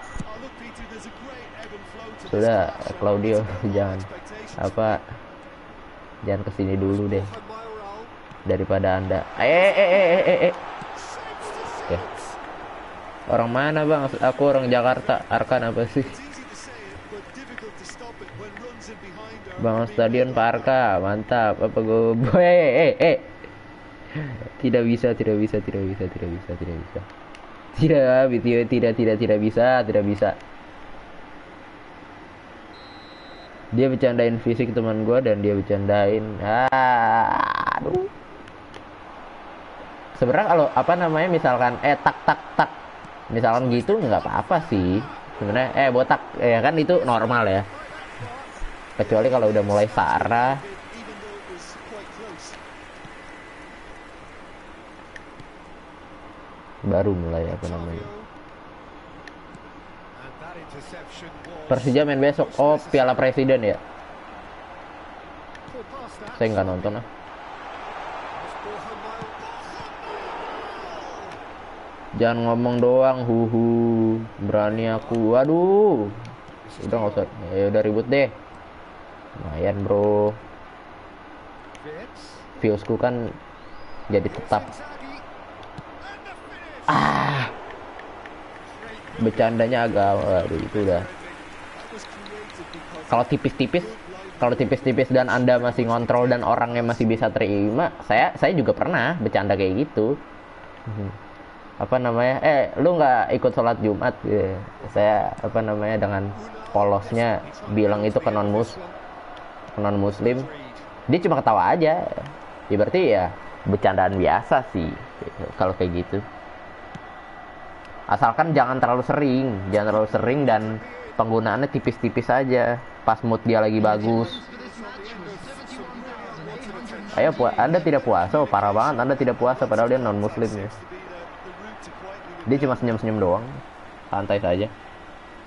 Sudah, Claudio, jangan jangan kesini dulu deh. Daripada Anda. Oke. Orang mana bang? Aku orang Jakarta. Arkan apa sih? Bang Stadion Pak Arka, mantap. Apa gue? Tidak bisa. Tidak bisa. Dia bercandain fisik teman gue dan dia bercandain. Aduh. Sebenarnya kalau misalkan tak misalkan gitu nggak apa-apa sih sebenarnya. Botak ya kan, itu normal ya. Kecuali kalau udah mulai sarah. Baru mulai Persija main besok. Oh, Piala Presiden ya. Saya nggak nonton ah. Jangan ngomong doang, berani aku. Waduh, udah nggak usah. Ya udah ribut deh. Lumayan bro. Viewsku kan jadi tetap. Bercandanya agak, waduh itu udah. Kalau tipis-tipis dan Anda masih ngontrol dan orangnya masih bisa terima, saya juga pernah bercanda kayak gitu. Lu nggak ikut sholat Jumat ya. Saya dengan polosnya bilang itu ke non muslim, dia cuma ketawa aja ya, berarti ya bercandaan biasa sih kalau kayak gitu. Asalkan jangan terlalu sering dan penggunaannya tipis-tipis aja pas mood dia lagi bagus. Ayo Anda tidak puasa, parah banget Anda tidak puasa padahal dia non muslim ya. Dia cuma senyum-senyum doang, santai saja.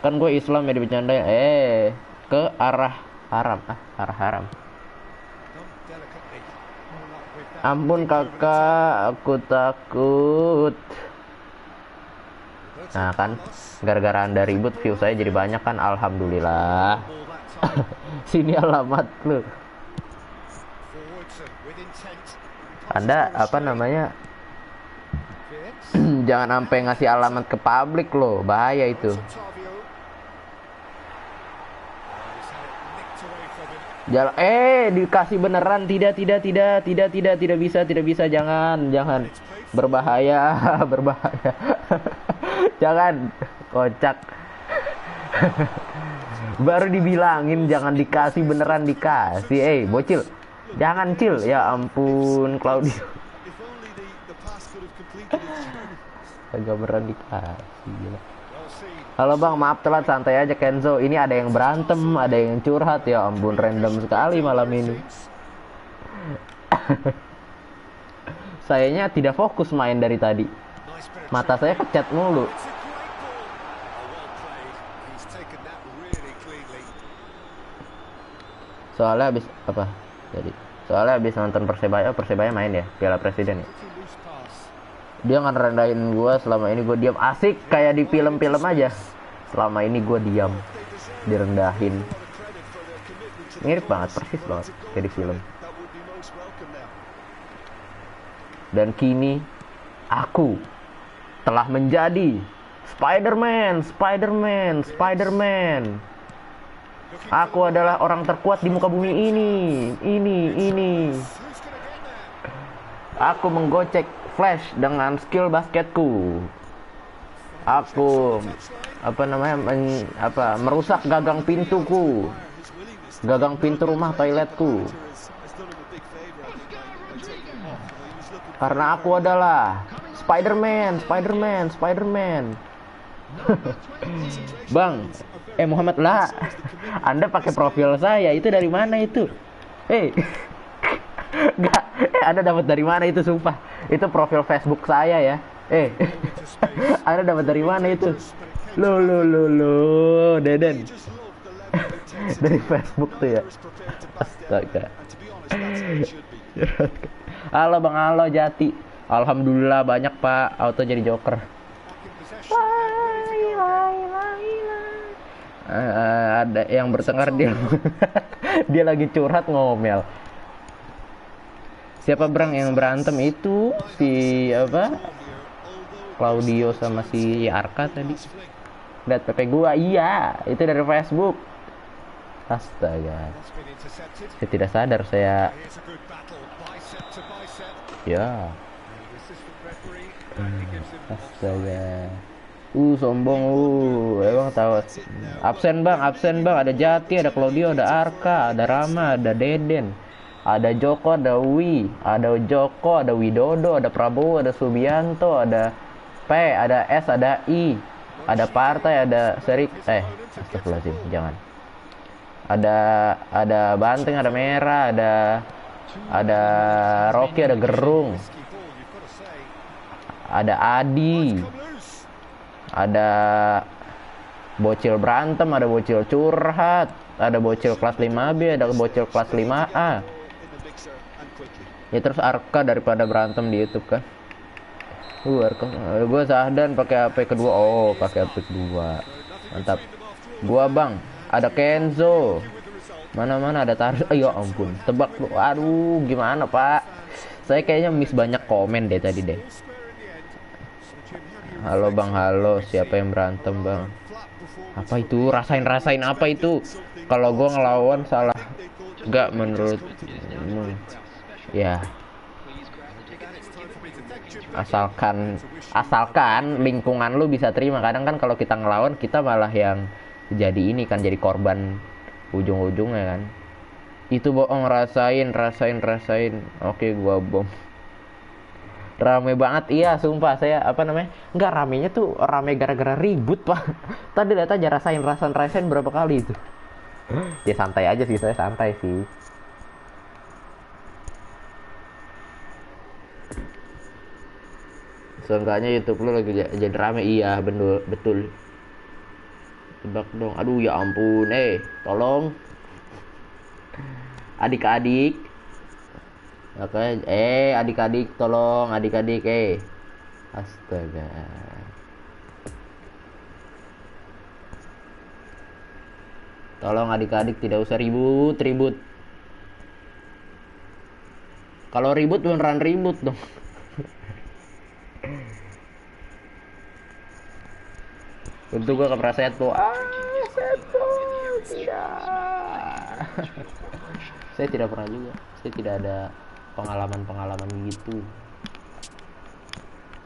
Kan gue Islam ya dibercandain. Ke arah haram. Ampun kakak, aku takut. Nah kan, gara-gara Anda ribut view saya jadi banyak kan, alhamdulillah. Sini alamat lu. Anda jangan sampai ngasih alamat ke publik loh, bahaya itu. Dikasih beneran, tidak bisa, jangan berbahaya. Jangan, kocak. Baru dibilangin jangan dikasih, beneran dikasih. Bocil, jangan cil, ya ampun Claudio. Agak beneran dikasih, gila. Halo bang, maaf telat, santai aja Kenzo. Ini ada yang berantem, ada yang curhat, ya ampun random sekali malam ini. Sayanya tidak fokus main dari tadi. Mata saya kecat mulu. Soalnya habis nonton Persebaya main ya, Piala Presiden ya. Dia ngerendahin gue, selama ini gue diam. Asik kayak di film-film aja. Selama ini gue diam, direndahin. Mirip banget, persis banget kayak di film. Dan kini aku telah menjadi Spider-Man. Aku adalah orang terkuat di muka bumi ini. Aku menggocek Flash dengan skill basketku. apa namanya merusak gagang pintuku, gagang pintu rumah toiletku, karena aku adalah Spider-Man. Bang, Muhammad lah, Anda pakai profil saya itu dari mana itu? Enggak, Anda dapat dari mana itu, sumpah. Itu profil Facebook saya ya. Anda dapat dari mana itu? Lo, Deden. Dari Facebook tuh ya. Astaga. Halo Bang, halo Jati. Alhamdulillah banyak Pak, auto jadi joker. Ada yang bertengkar dia. Dia lagi curhat ngomel. Siapa Brang yang berantem itu? Si apa? Claudio sama si Arka tadi. Lihat PP gua, iya, itu dari Facebook. Astaga. Saya tidak sadar saya. Ya. Astaga. Sombong emang tahu. Absen bang, ada Jati, ada Claudio, ada Arka, ada Rama, ada Deden, ada Joko, ada Wi, ada Joko, ada Widodo, ada Prabowo, ada Subianto, ada P, ada S, ada I, ada Partai, ada Serik, astagfirullahaladzim, jangan. Ada Banteng, ada Merah, ada Rocky, ada Gerung, ada Adi, ada bocil berantem, ada bocil curhat, ada bocil kelas 5B, ada bocil kelas 5A. Ya terus Arka daripada berantem di YouTube kan. Arka. Gue Zahdan pakai HP kedua. Oh, pakai HP kedua. Mantap. Gua Bang, ada Kenzo. Mana ada Tarus. Ya ampun, tebak lu. Aduh, gimana, Pak? Saya kayaknya miss banyak komen deh tadi deh. Halo Bang, halo. Siapa yang berantem Bang? Apa itu? Rasain apa itu? Kalau gue ngelawan salah gak menurut ya, asalkan lingkungan lu bisa terima. Kadang kan kalau kita ngelawan, kita malah yang jadi ini kan, jadi korban ujung-ujungnya kan. Itu bohong, rasain. Oke, gua bom. Rame banget, iya sumpah. Saya enggak ramenya tuh rame gara-gara ribut Pak. Tadi lihat aja, rasain berapa kali itu. Ya santai aja sih, saya santai sih. Seenggaknya YouTube lu lagi jadi rame. Iya betul. Tebak dong. Aduh ya ampun, tolong adik-adik. Oke, adik-adik tolong, adik-adik, astaga. Tolong adik-adik, tidak usah ribut. Kalau ribut beneran ribut dong. Untuk gua kepra Seto. Seto. Tidak. Saya tidak pernah juga. Saya tidak ada pengalaman gitu.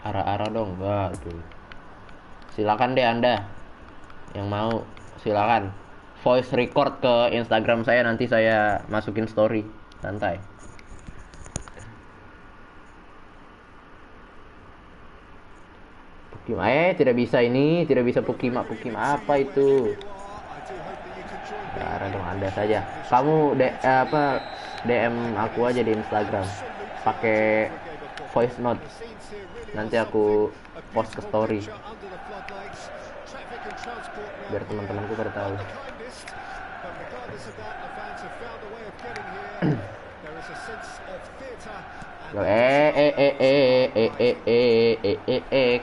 Arah-arah dong, enggak tuh. Silakan deh Anda yang mau, silakan voice record ke Instagram saya, nanti saya masukin story, santai. Pukima, tidak bisa Pukima apa itu? Arah dong Anda saja. Kamu DM aku aja di Instagram pakai voice note, nanti aku post ke story biar teman-temanku pada tahu.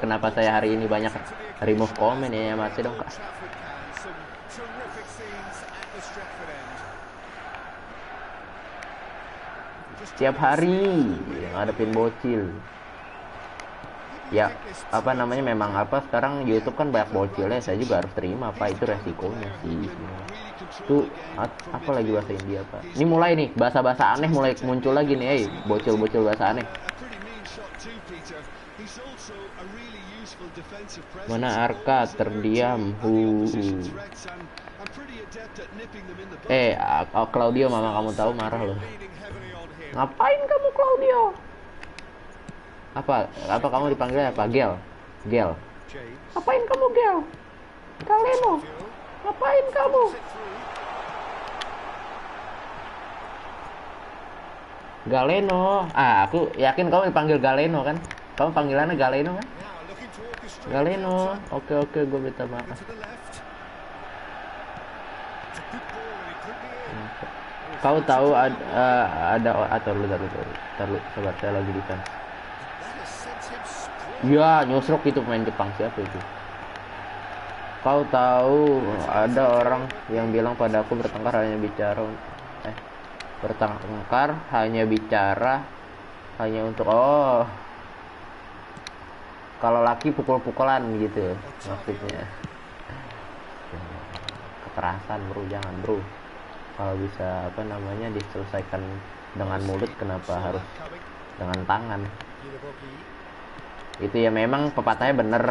Kenapa saya hari ini banyak remove komen ya? Mati dong Kak. Setiap hari ngadepin bocil. Ya, memang sekarang YouTube kan banyak bocilnya, saya juga harus terima, Pak. Itu resikonya sih. Tuh, apa lagi bahasa India, Pak? Ini mulai nih, bahasa-bahasa aneh mulai muncul lagi nih, bocil-bocil bahasa aneh. useful defensive presence. Mana Arka terdiam. Position threats and pretty adept at nipping them in the bud. Claudio, mama kamu tahu marah loh. Leaning heavily on him. Ngapain kamu Claudio? Apa kamu dipanggil apa? Gel. James. Ngapain kamu Gel? Galeno. Ngapain kamu? Galeno. Aku yakin kamu dipanggil Galeno kan? Kamu panggilannya Galeno kan? Now looking to orchestrate Galeno. the attack. Oke, gue minta maaf. To the left. It's a good ball and it could be in. Kau tahu ada atau lu sabar, saya lagi di fans. That has sent him straight. Ya, nyosrok itu pemain Jepang, siapa itu? Kau tahu ada orang yang bilang padaku bertengkar hanya bicara hanya untuk kalau laki pukul-pukulan gitu maksudnya. Kekerasan bro, jangan bro. Kalau bisa diselesaikan dengan mulut, kenapa harus dengan tangan? Itu ya memang pepatahnya bener,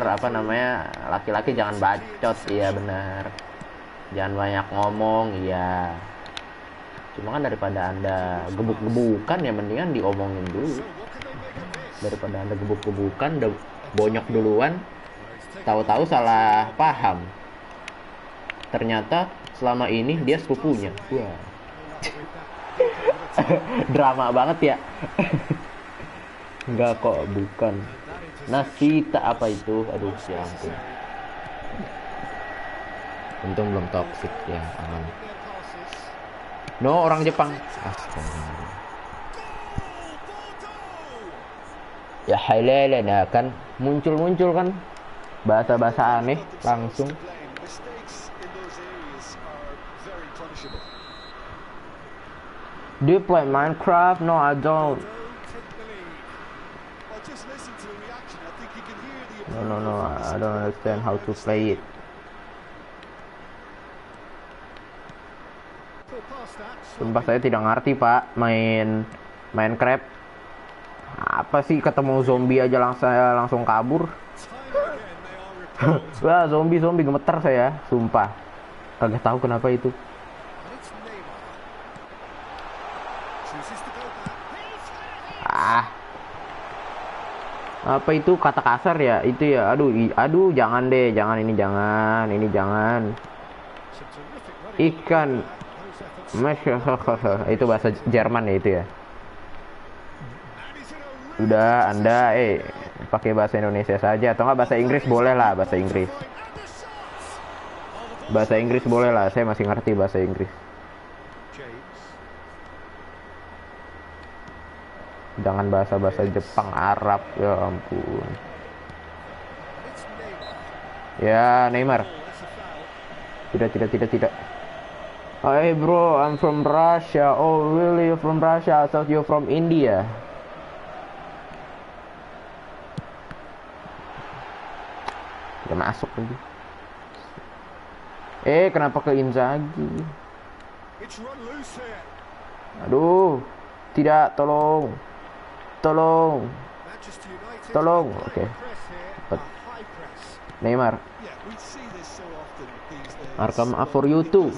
laki-laki jangan bacot, iya bener. Jangan banyak ngomong, iya. Cuma kan daripada Anda gebuk-gebukan ya mendingan diomongin dulu. Daripada Anda gebuk-gebukan, bonyok duluan, tahu-tahu salah paham. Ternyata selama ini dia sepupunya. Wah. Drama banget ya. Enggak kok, bukan. Nasita apa itu? Aduh, ya ampun. Untung belum toxic ya, aman. No, orang Jepang. Astaga. Ya halalana kan muncul kan bahasa-bahasa aneh langsung. Mistakes in those areas are very punishable. Do you play Minecraft? No, I don't. Take the lead. Well, just listen to the reaction. I think you can hear the No, I don't understand how to play it. Sumpah saya tidak ngerti pak main Minecraft. Apa sih ketemu zombie aja langsung kabur. Wah zombie gemeter saya, sumpah. Kagak tahu kenapa itu. Apa itu kata kasar ya itu ya, aduh jangan deh, ini jangan ikan itu bahasa Jerman ya itu ya. Udah Anda pakai bahasa Indonesia saja atau enggak bahasa Inggris boleh lah, bahasa Inggris boleh lah, saya masih ngerti bahasa Inggris. Jangan bahasa Jepang, Arab, ya ampun. Ya, Neymar. Tidak. Hey bro, I'm from Russia. Oh, really? You're from Russia? I thought you're from India. Udah masuk lagi. Kenapa ke Inzaghi? Aduh, tidak, tolong. Oke. Neymar. Arka maaf for you too.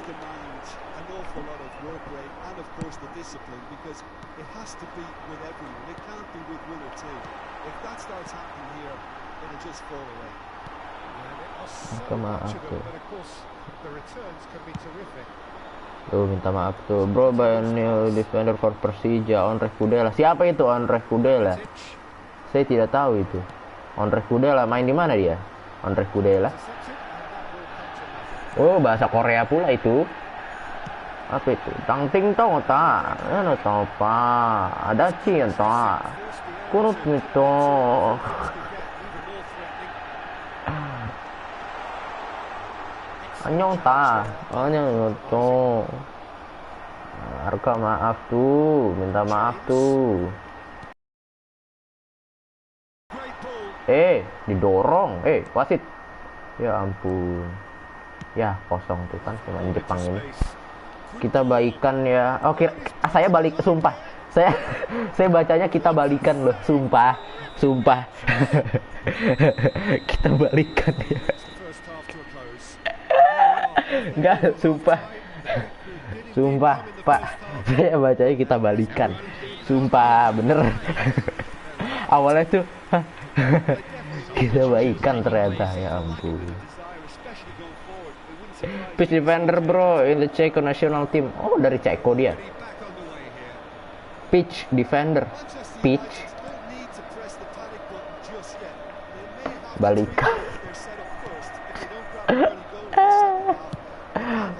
Arka maaf tuh. Minta maaf tuh bro, new defender for Persija, Onreh Kudela. Siapa itu Onreh Kudela? Saya tidak tahu itu. Onreh Kudela main di mana dia? Onreh Kudela. Oh, bahasa Korea pula itu. Apa itu? Tang ting tong ta. Tahu pa. Ada cinta. Kurut gitu. Anyong tuh. Arka maaf tuh, minta maaf tuh. Didorong, wasit. Ya ampun. Ya kosong tuh kan pemain Jepang ini. Kita baikan ya. Oke, saya balik, sumpah. Saya saya bacanya kita balikan loh, sumpah. Sumpah. Kita balikan ya. Enggak, sumpah. Sumpah, Pak. Saya bacanya kita balikan. Sumpah, bener. Awalnya tuh kita baikan ternyata, ya ampun. Pitch defender bro in the Czech national team. Oh, dari Ceko dia. Pitch defender. Pitch. Balikan.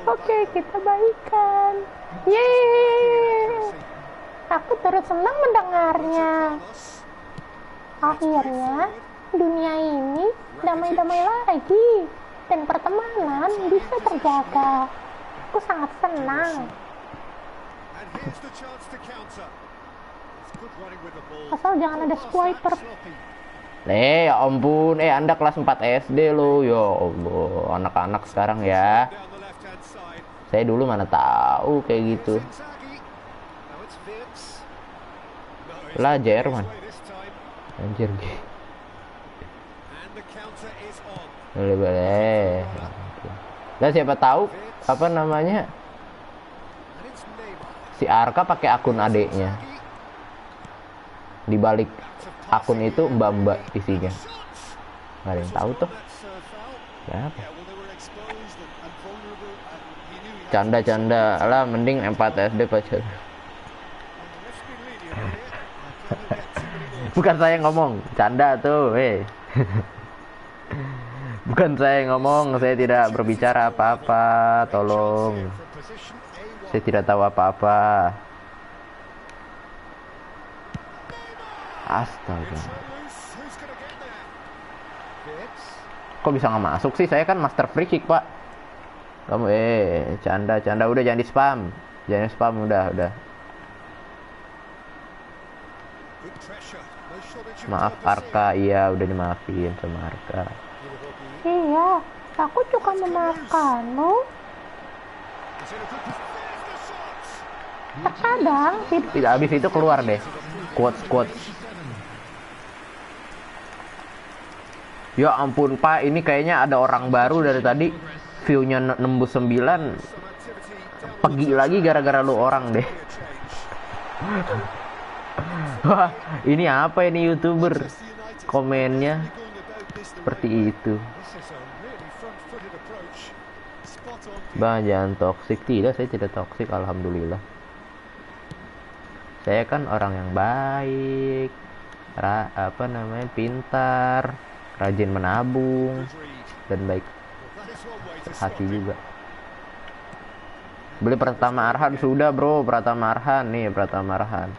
Oke, kita baikan. Yeay. Aku turut senang mendengarnya. Akhirnya, dunia ini damai-damai lagi. Dan pertemanan bisa terjaga. Aku sangat senang. Asal jangan ada swiper. Ya ampun, Anda kelas 4 SD lo, ya Allah, anak-anak sekarang ya. Saya dulu mana tahu kayak gitu. Lah Jerman. Anjir. Boleh. Lah siapa tahu apa namanya? Si Arka pakai akun adeknya. Di balik akun itu mbak-mbak isinya. Nggak ada yang tahu tuh. Siapa? Canda-canda lah, mending 4 SD pacar. Bukan saya ngomong, canda tuh, Bukan saya ngomong, saya tidak berbicara apa-apa, tolong. Saya tidak tahu apa-apa. Astaga. Kok bisa nggak masuk sih? Saya kan master free kick, Pak. Kamu canda udah, jangan di spam. Jangan spam udah. Maaf Arka, iya udah dimaafin sama Arka. Iya, aku juga memaafkanmu. Terkadang Tidak, habis itu keluar deh. Quotes. Ya ampun Pak, ini kayaknya ada orang baru dari tadi. View-nya nembus 9. Pergi lagi gara-gara lu orang deh. Wah, ini apa ini YouTuber? Komennya seperti itu. Bang, jangan toksik. Tidak, saya tidak toksik, alhamdulillah. Saya kan orang yang baik, pintar, rajin menabung, dan baik hati juga. Beli Pratama Arhan sudah bro, Pratama Arhan nih, Pratama Arhan.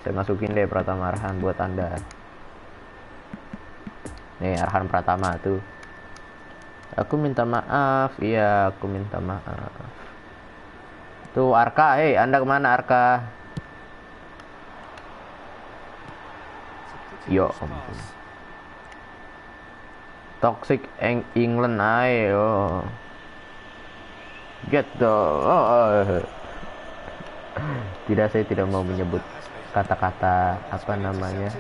Saya masukin deh Pratama Arhan buat Anda. Nih Arhan Pratama tuh. Aku minta maaf, iya aku minta maaf. Tuh Arka, Anda kemana Arka? Yo ampun. Toxic England, ayo. Get the. Tidak, saya tidak mau menyebut kata-kata apa namanya.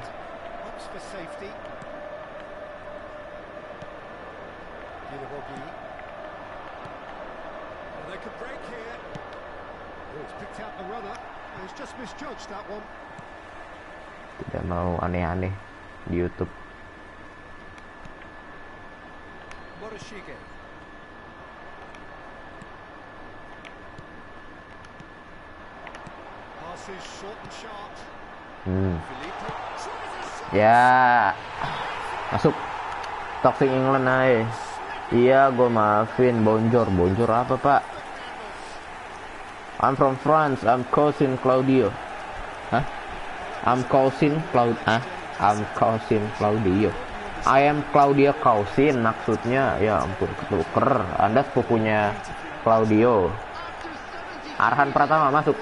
Tidak mau aneh-aneh di YouTube. Ya masuk. Toxic England aja. Iya gue maafin. Bonjour apa Pak? I'm from France, I'm cousin Claudio. Hah? I'm cousin Claudio. I am Claudio cousin, maksudnya. Ya ampun, ketuker. Anda sepupunya Claudio. Arhan Pratama masuk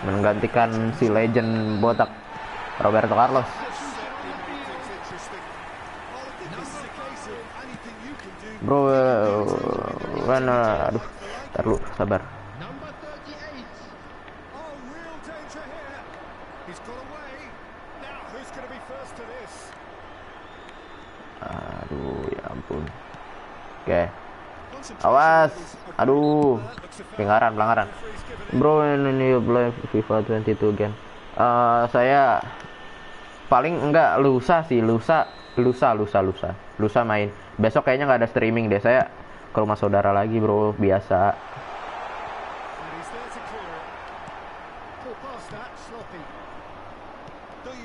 menggantikan si legend botak Roberto Carlos. Bro, mana? Aduh, ntar lu sabar. Oke. Awas. Aduh. Pelanggaran. Bro, ini play FIFA 22 again. Saya paling enggak lusa main. Besok kayaknya nggak ada streaming deh. Saya ke rumah saudara lagi, bro. Biasa.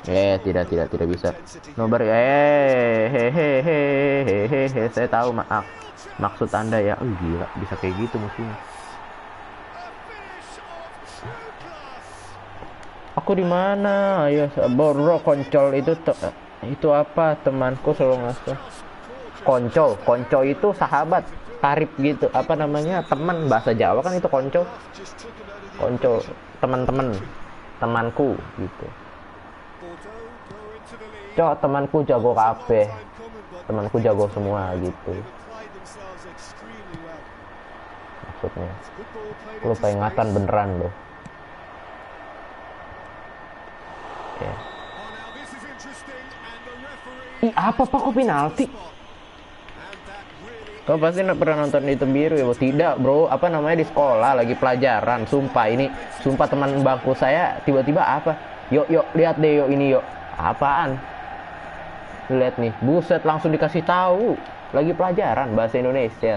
Tidak bisa. Nobar. Hehehe. Saya tahu maksud Anda ya. Gila, bisa kayak gitu musuhnya. Aku di mana? Ayo, bro, koncol itu apa? Temanku selalu ngasih. Konco itu sahabat, karib gitu. Apa namanya? Teman, bahasa Jawa kan itu konco. Konco, temanku gitu. Temanku jago kabeh. Temanku jago semua gitu. Maksudnya. Lu peringatan beneran loh. Ya. Ih, apa pak kok penalti? Kau pasti pernah nonton itu biru ya? Tidak bro, apa namanya di sekolah lagi pelajaran. Sumpah teman bangku saya tiba-tiba apa? Yuk lihat deh ini apaan? Lihat nih, buset langsung dikasih tahu lagi pelajaran bahasa Indonesia.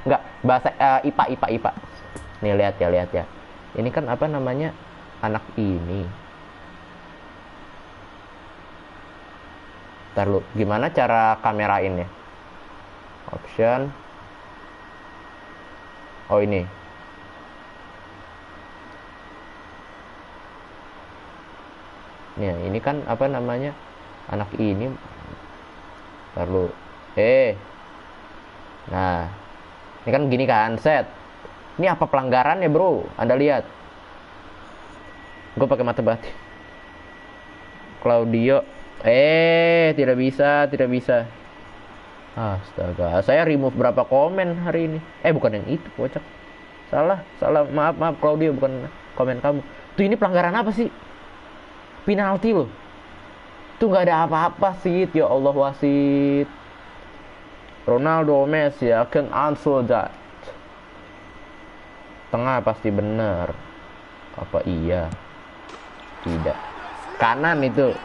Enggak, bahasa IPA. Nih lihat ya. Ini kan apa namanya anak ini. Ntar lu, gimana cara kamerainnya? Option. Oh ini. Nih, ini kan apa namanya anak ini. Ntar lu. Nah, ini kan gini kan set. Ini apa pelanggarannya bro? Anda lihat. Gue pakai mata batin. Claudio. Tidak bisa. Astaga, saya remove berapa komen hari ini? Bukan yang itu, kocak. Salah. Maaf Claudio, bukan komen kamu. Tuh ini pelanggaran apa sih? Penalti loh. Tuh nggak ada apa-apa sih, ya Allah wasit. Ronaldo Messi akan answer that. Tengah pasti benar. Apa iya? Tidak. Kanan itu.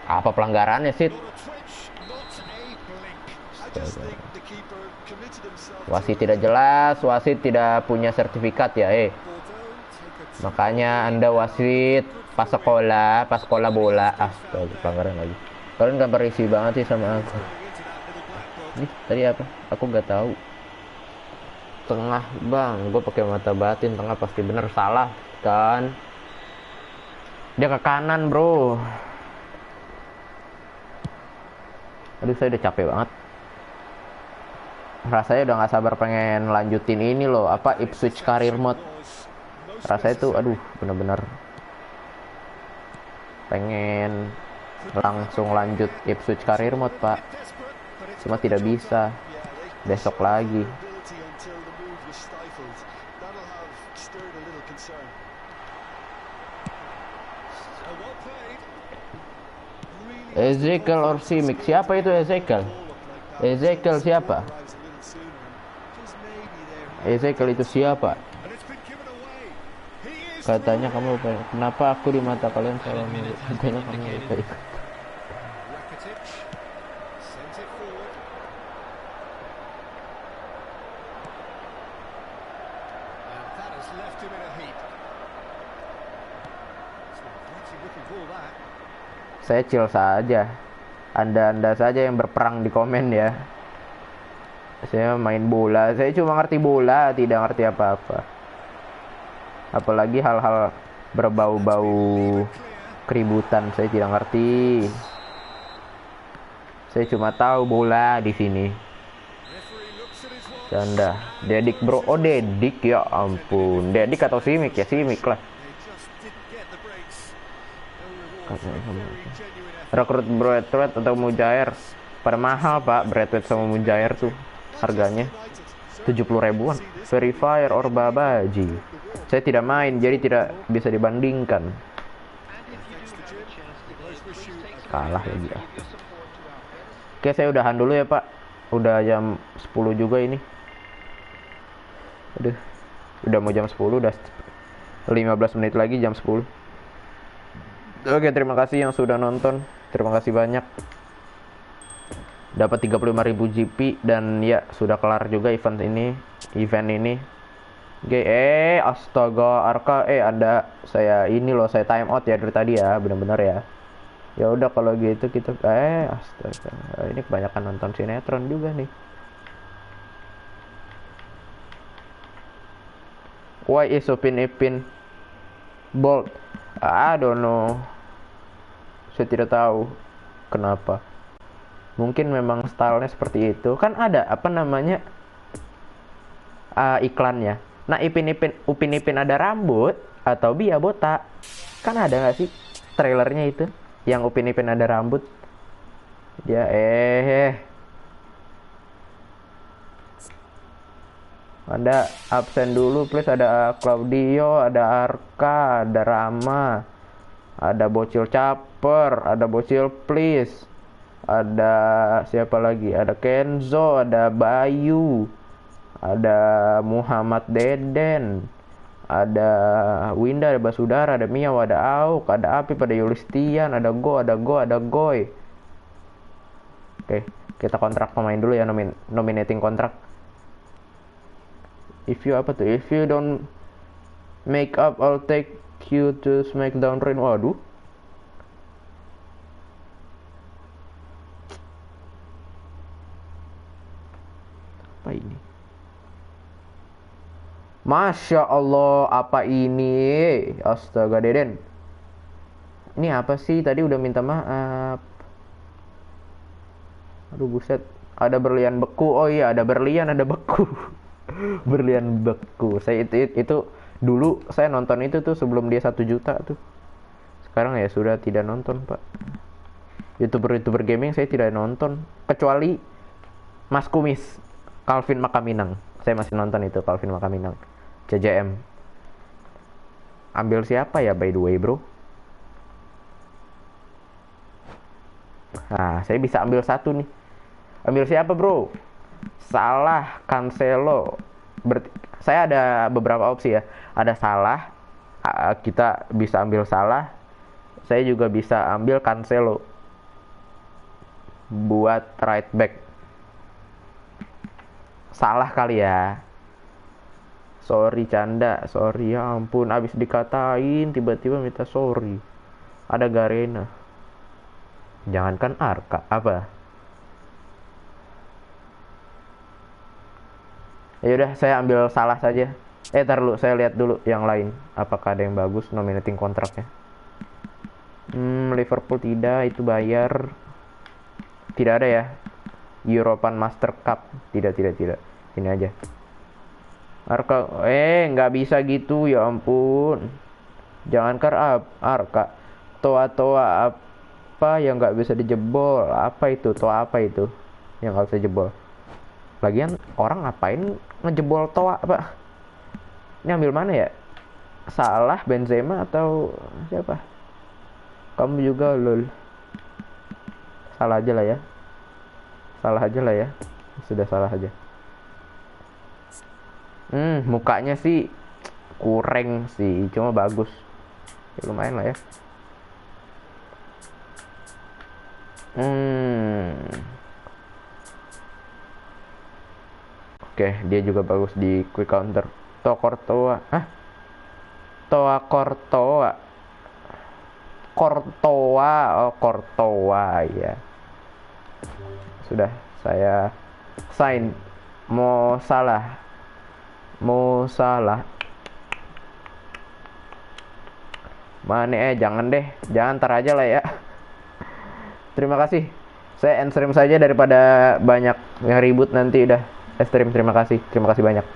Apa pelanggarannya sih? Wasit tidak jelas, wasit tidak punya sertifikat ya, Makanya Anda wasit pas sekolah bola. Astaga, pelanggaran lagi. Kalian gak berisi banget sih sama aku. Ini tadi apa? Aku nggak tahu. Tengah bang, gue pakai mata batin. Tengah pasti bener, salah kan? Dia ke kanan bro. Aduh, saya udah capek banget. Rasanya udah nggak sabar pengen lanjutin ini loh, apa Ipswich Career Mode. Rasanya tuh, aduh, bener-bener pengen langsung lanjut Ipswich Career Mode pak. Cuma tidak bisa. Besok lagi. Ezekiel or Simic. Siapa itu Ezekiel? Ezekiel siapa? Ezekiel itu siapa? Katanya kamu lupa. Kenapa aku di mata kalian salah mulu? Katanya kamu lupa ikut. Saya chill saja. Anda saja yang berperang di komen ya. Saya main bola. Saya cuma ngerti bola, tidak ngerti apa-apa. Apalagi hal-hal berbau-bau keributan, saya tidak ngerti. Saya cuma tahu bola di sini. Canda. Dedik bro. Oh Dedik, ya ampun. Dedik atau Simic ya? Simic lah. Rekrut Braithwaite atau Mujair pada mahal pak. Braithwaite sama Mujair tuh harganya 70 ribuan. Verifier or Babaji. Saya tidak main jadi tidak bisa dibandingkan. Kalah lagi ya. Oke, saya udahan dulu ya pak. udah jam 10 juga ini. Aduh, udah mau jam 10, udah 15 menit lagi jam 10. Oke, terima kasih yang sudah nonton. Terima kasih banyak. Dapat 35.000 GP dan ya sudah kelar juga event ini. Astaga, Arka, ada saya ini loh, saya time out ya dari tadi ya, benar-benar ya. Ya udah kalau gitu kita astaga, ini kebanyakan nonton sinetron juga nih. Why is Upin Ipin bold? I don't know. Saya tidak tahu kenapa. Mungkin memang stylenya seperti itu. Kan ada apa namanya iklannya. Nah, Upin Ipin ada rambut atau Bia botak. Kan ada nggak sih trailernya itu yang Upin Ipin ada rambut? Ya ada absen dulu please, ada Claudio, ada Arka, ada Rama, ada Bocil Caper, ada Bocil please, ada siapa lagi, ada Kenzo, ada Bayu, ada Muhammad Deden, ada Winda, ada Basudara, ada Miaw, ada Auk, ada Apip, ada Yulistian, ada Goy. Oke, kita kontrak pemain dulu ya, nominating kontrak. If you don't make up, I'll take you to Smackdown Rain. Waduh. Apa ini? Masya Allah, apa ini? Astaga, Deden. Ini apa sih? Tadi udah minta maaf. Aduh, buset. Ada berlian beku. Oh iya, ada berlian, ada beku. Berlian beku. Saya itu dulu saya nonton itu tuh sebelum dia 1 juta tuh. Sekarang ya sudah tidak nonton, Pak. YouTuber gaming saya tidak nonton. Kecuali Mas Kumis, Calvin Makaminang. Saya masih nonton itu, Calvin Makaminang. CJM. Ambil siapa ya by the way, bro? Nah, saya bisa ambil satu nih. Ambil siapa, bro? Salah, Cancelo. Saya ada beberapa opsi ya. Ada Salah, kita bisa ambil Salah. Saya juga bisa ambil Cancelo buat right back. Salah kali ya. Sorry canda, sorry ya ampun, abis dikatain tiba-tiba minta sorry. Ada Garena. Jangankan Arka, apa? Ya udah, saya ambil Salah saja. Tar dulu, saya lihat dulu yang lain. Apakah ada yang bagus nominating kontraknya? Liverpool tidak, itu bayar. Tidak ada ya. European Master Cup. Tidak. Ini aja. Arka, nggak bisa gitu, ya ampun. Jangankan Arka. Toa apa yang nggak bisa dijebol? Apa itu? Toa apa itu? Yang nggak bisa jebol. Lagian orang ngapain ngejebol Toa, Pak? Ini ambil mana ya? Salah, Benzema atau siapa? Kamu juga lol. Salah aja lah ya. Sudah salah aja. Mukanya sih kurang sih, cuma bagus. Ya, lumayan lah ya. Oke, dia juga bagus di quick counter. Courtois. Courtois ya. Sudah saya sign. Mo Salah. Mane jangan deh. Jangan, ntar aja lah ya. Terima kasih. Saya end stream saja daripada banyak yang ribut nanti udah. Stream, terima kasih banyak.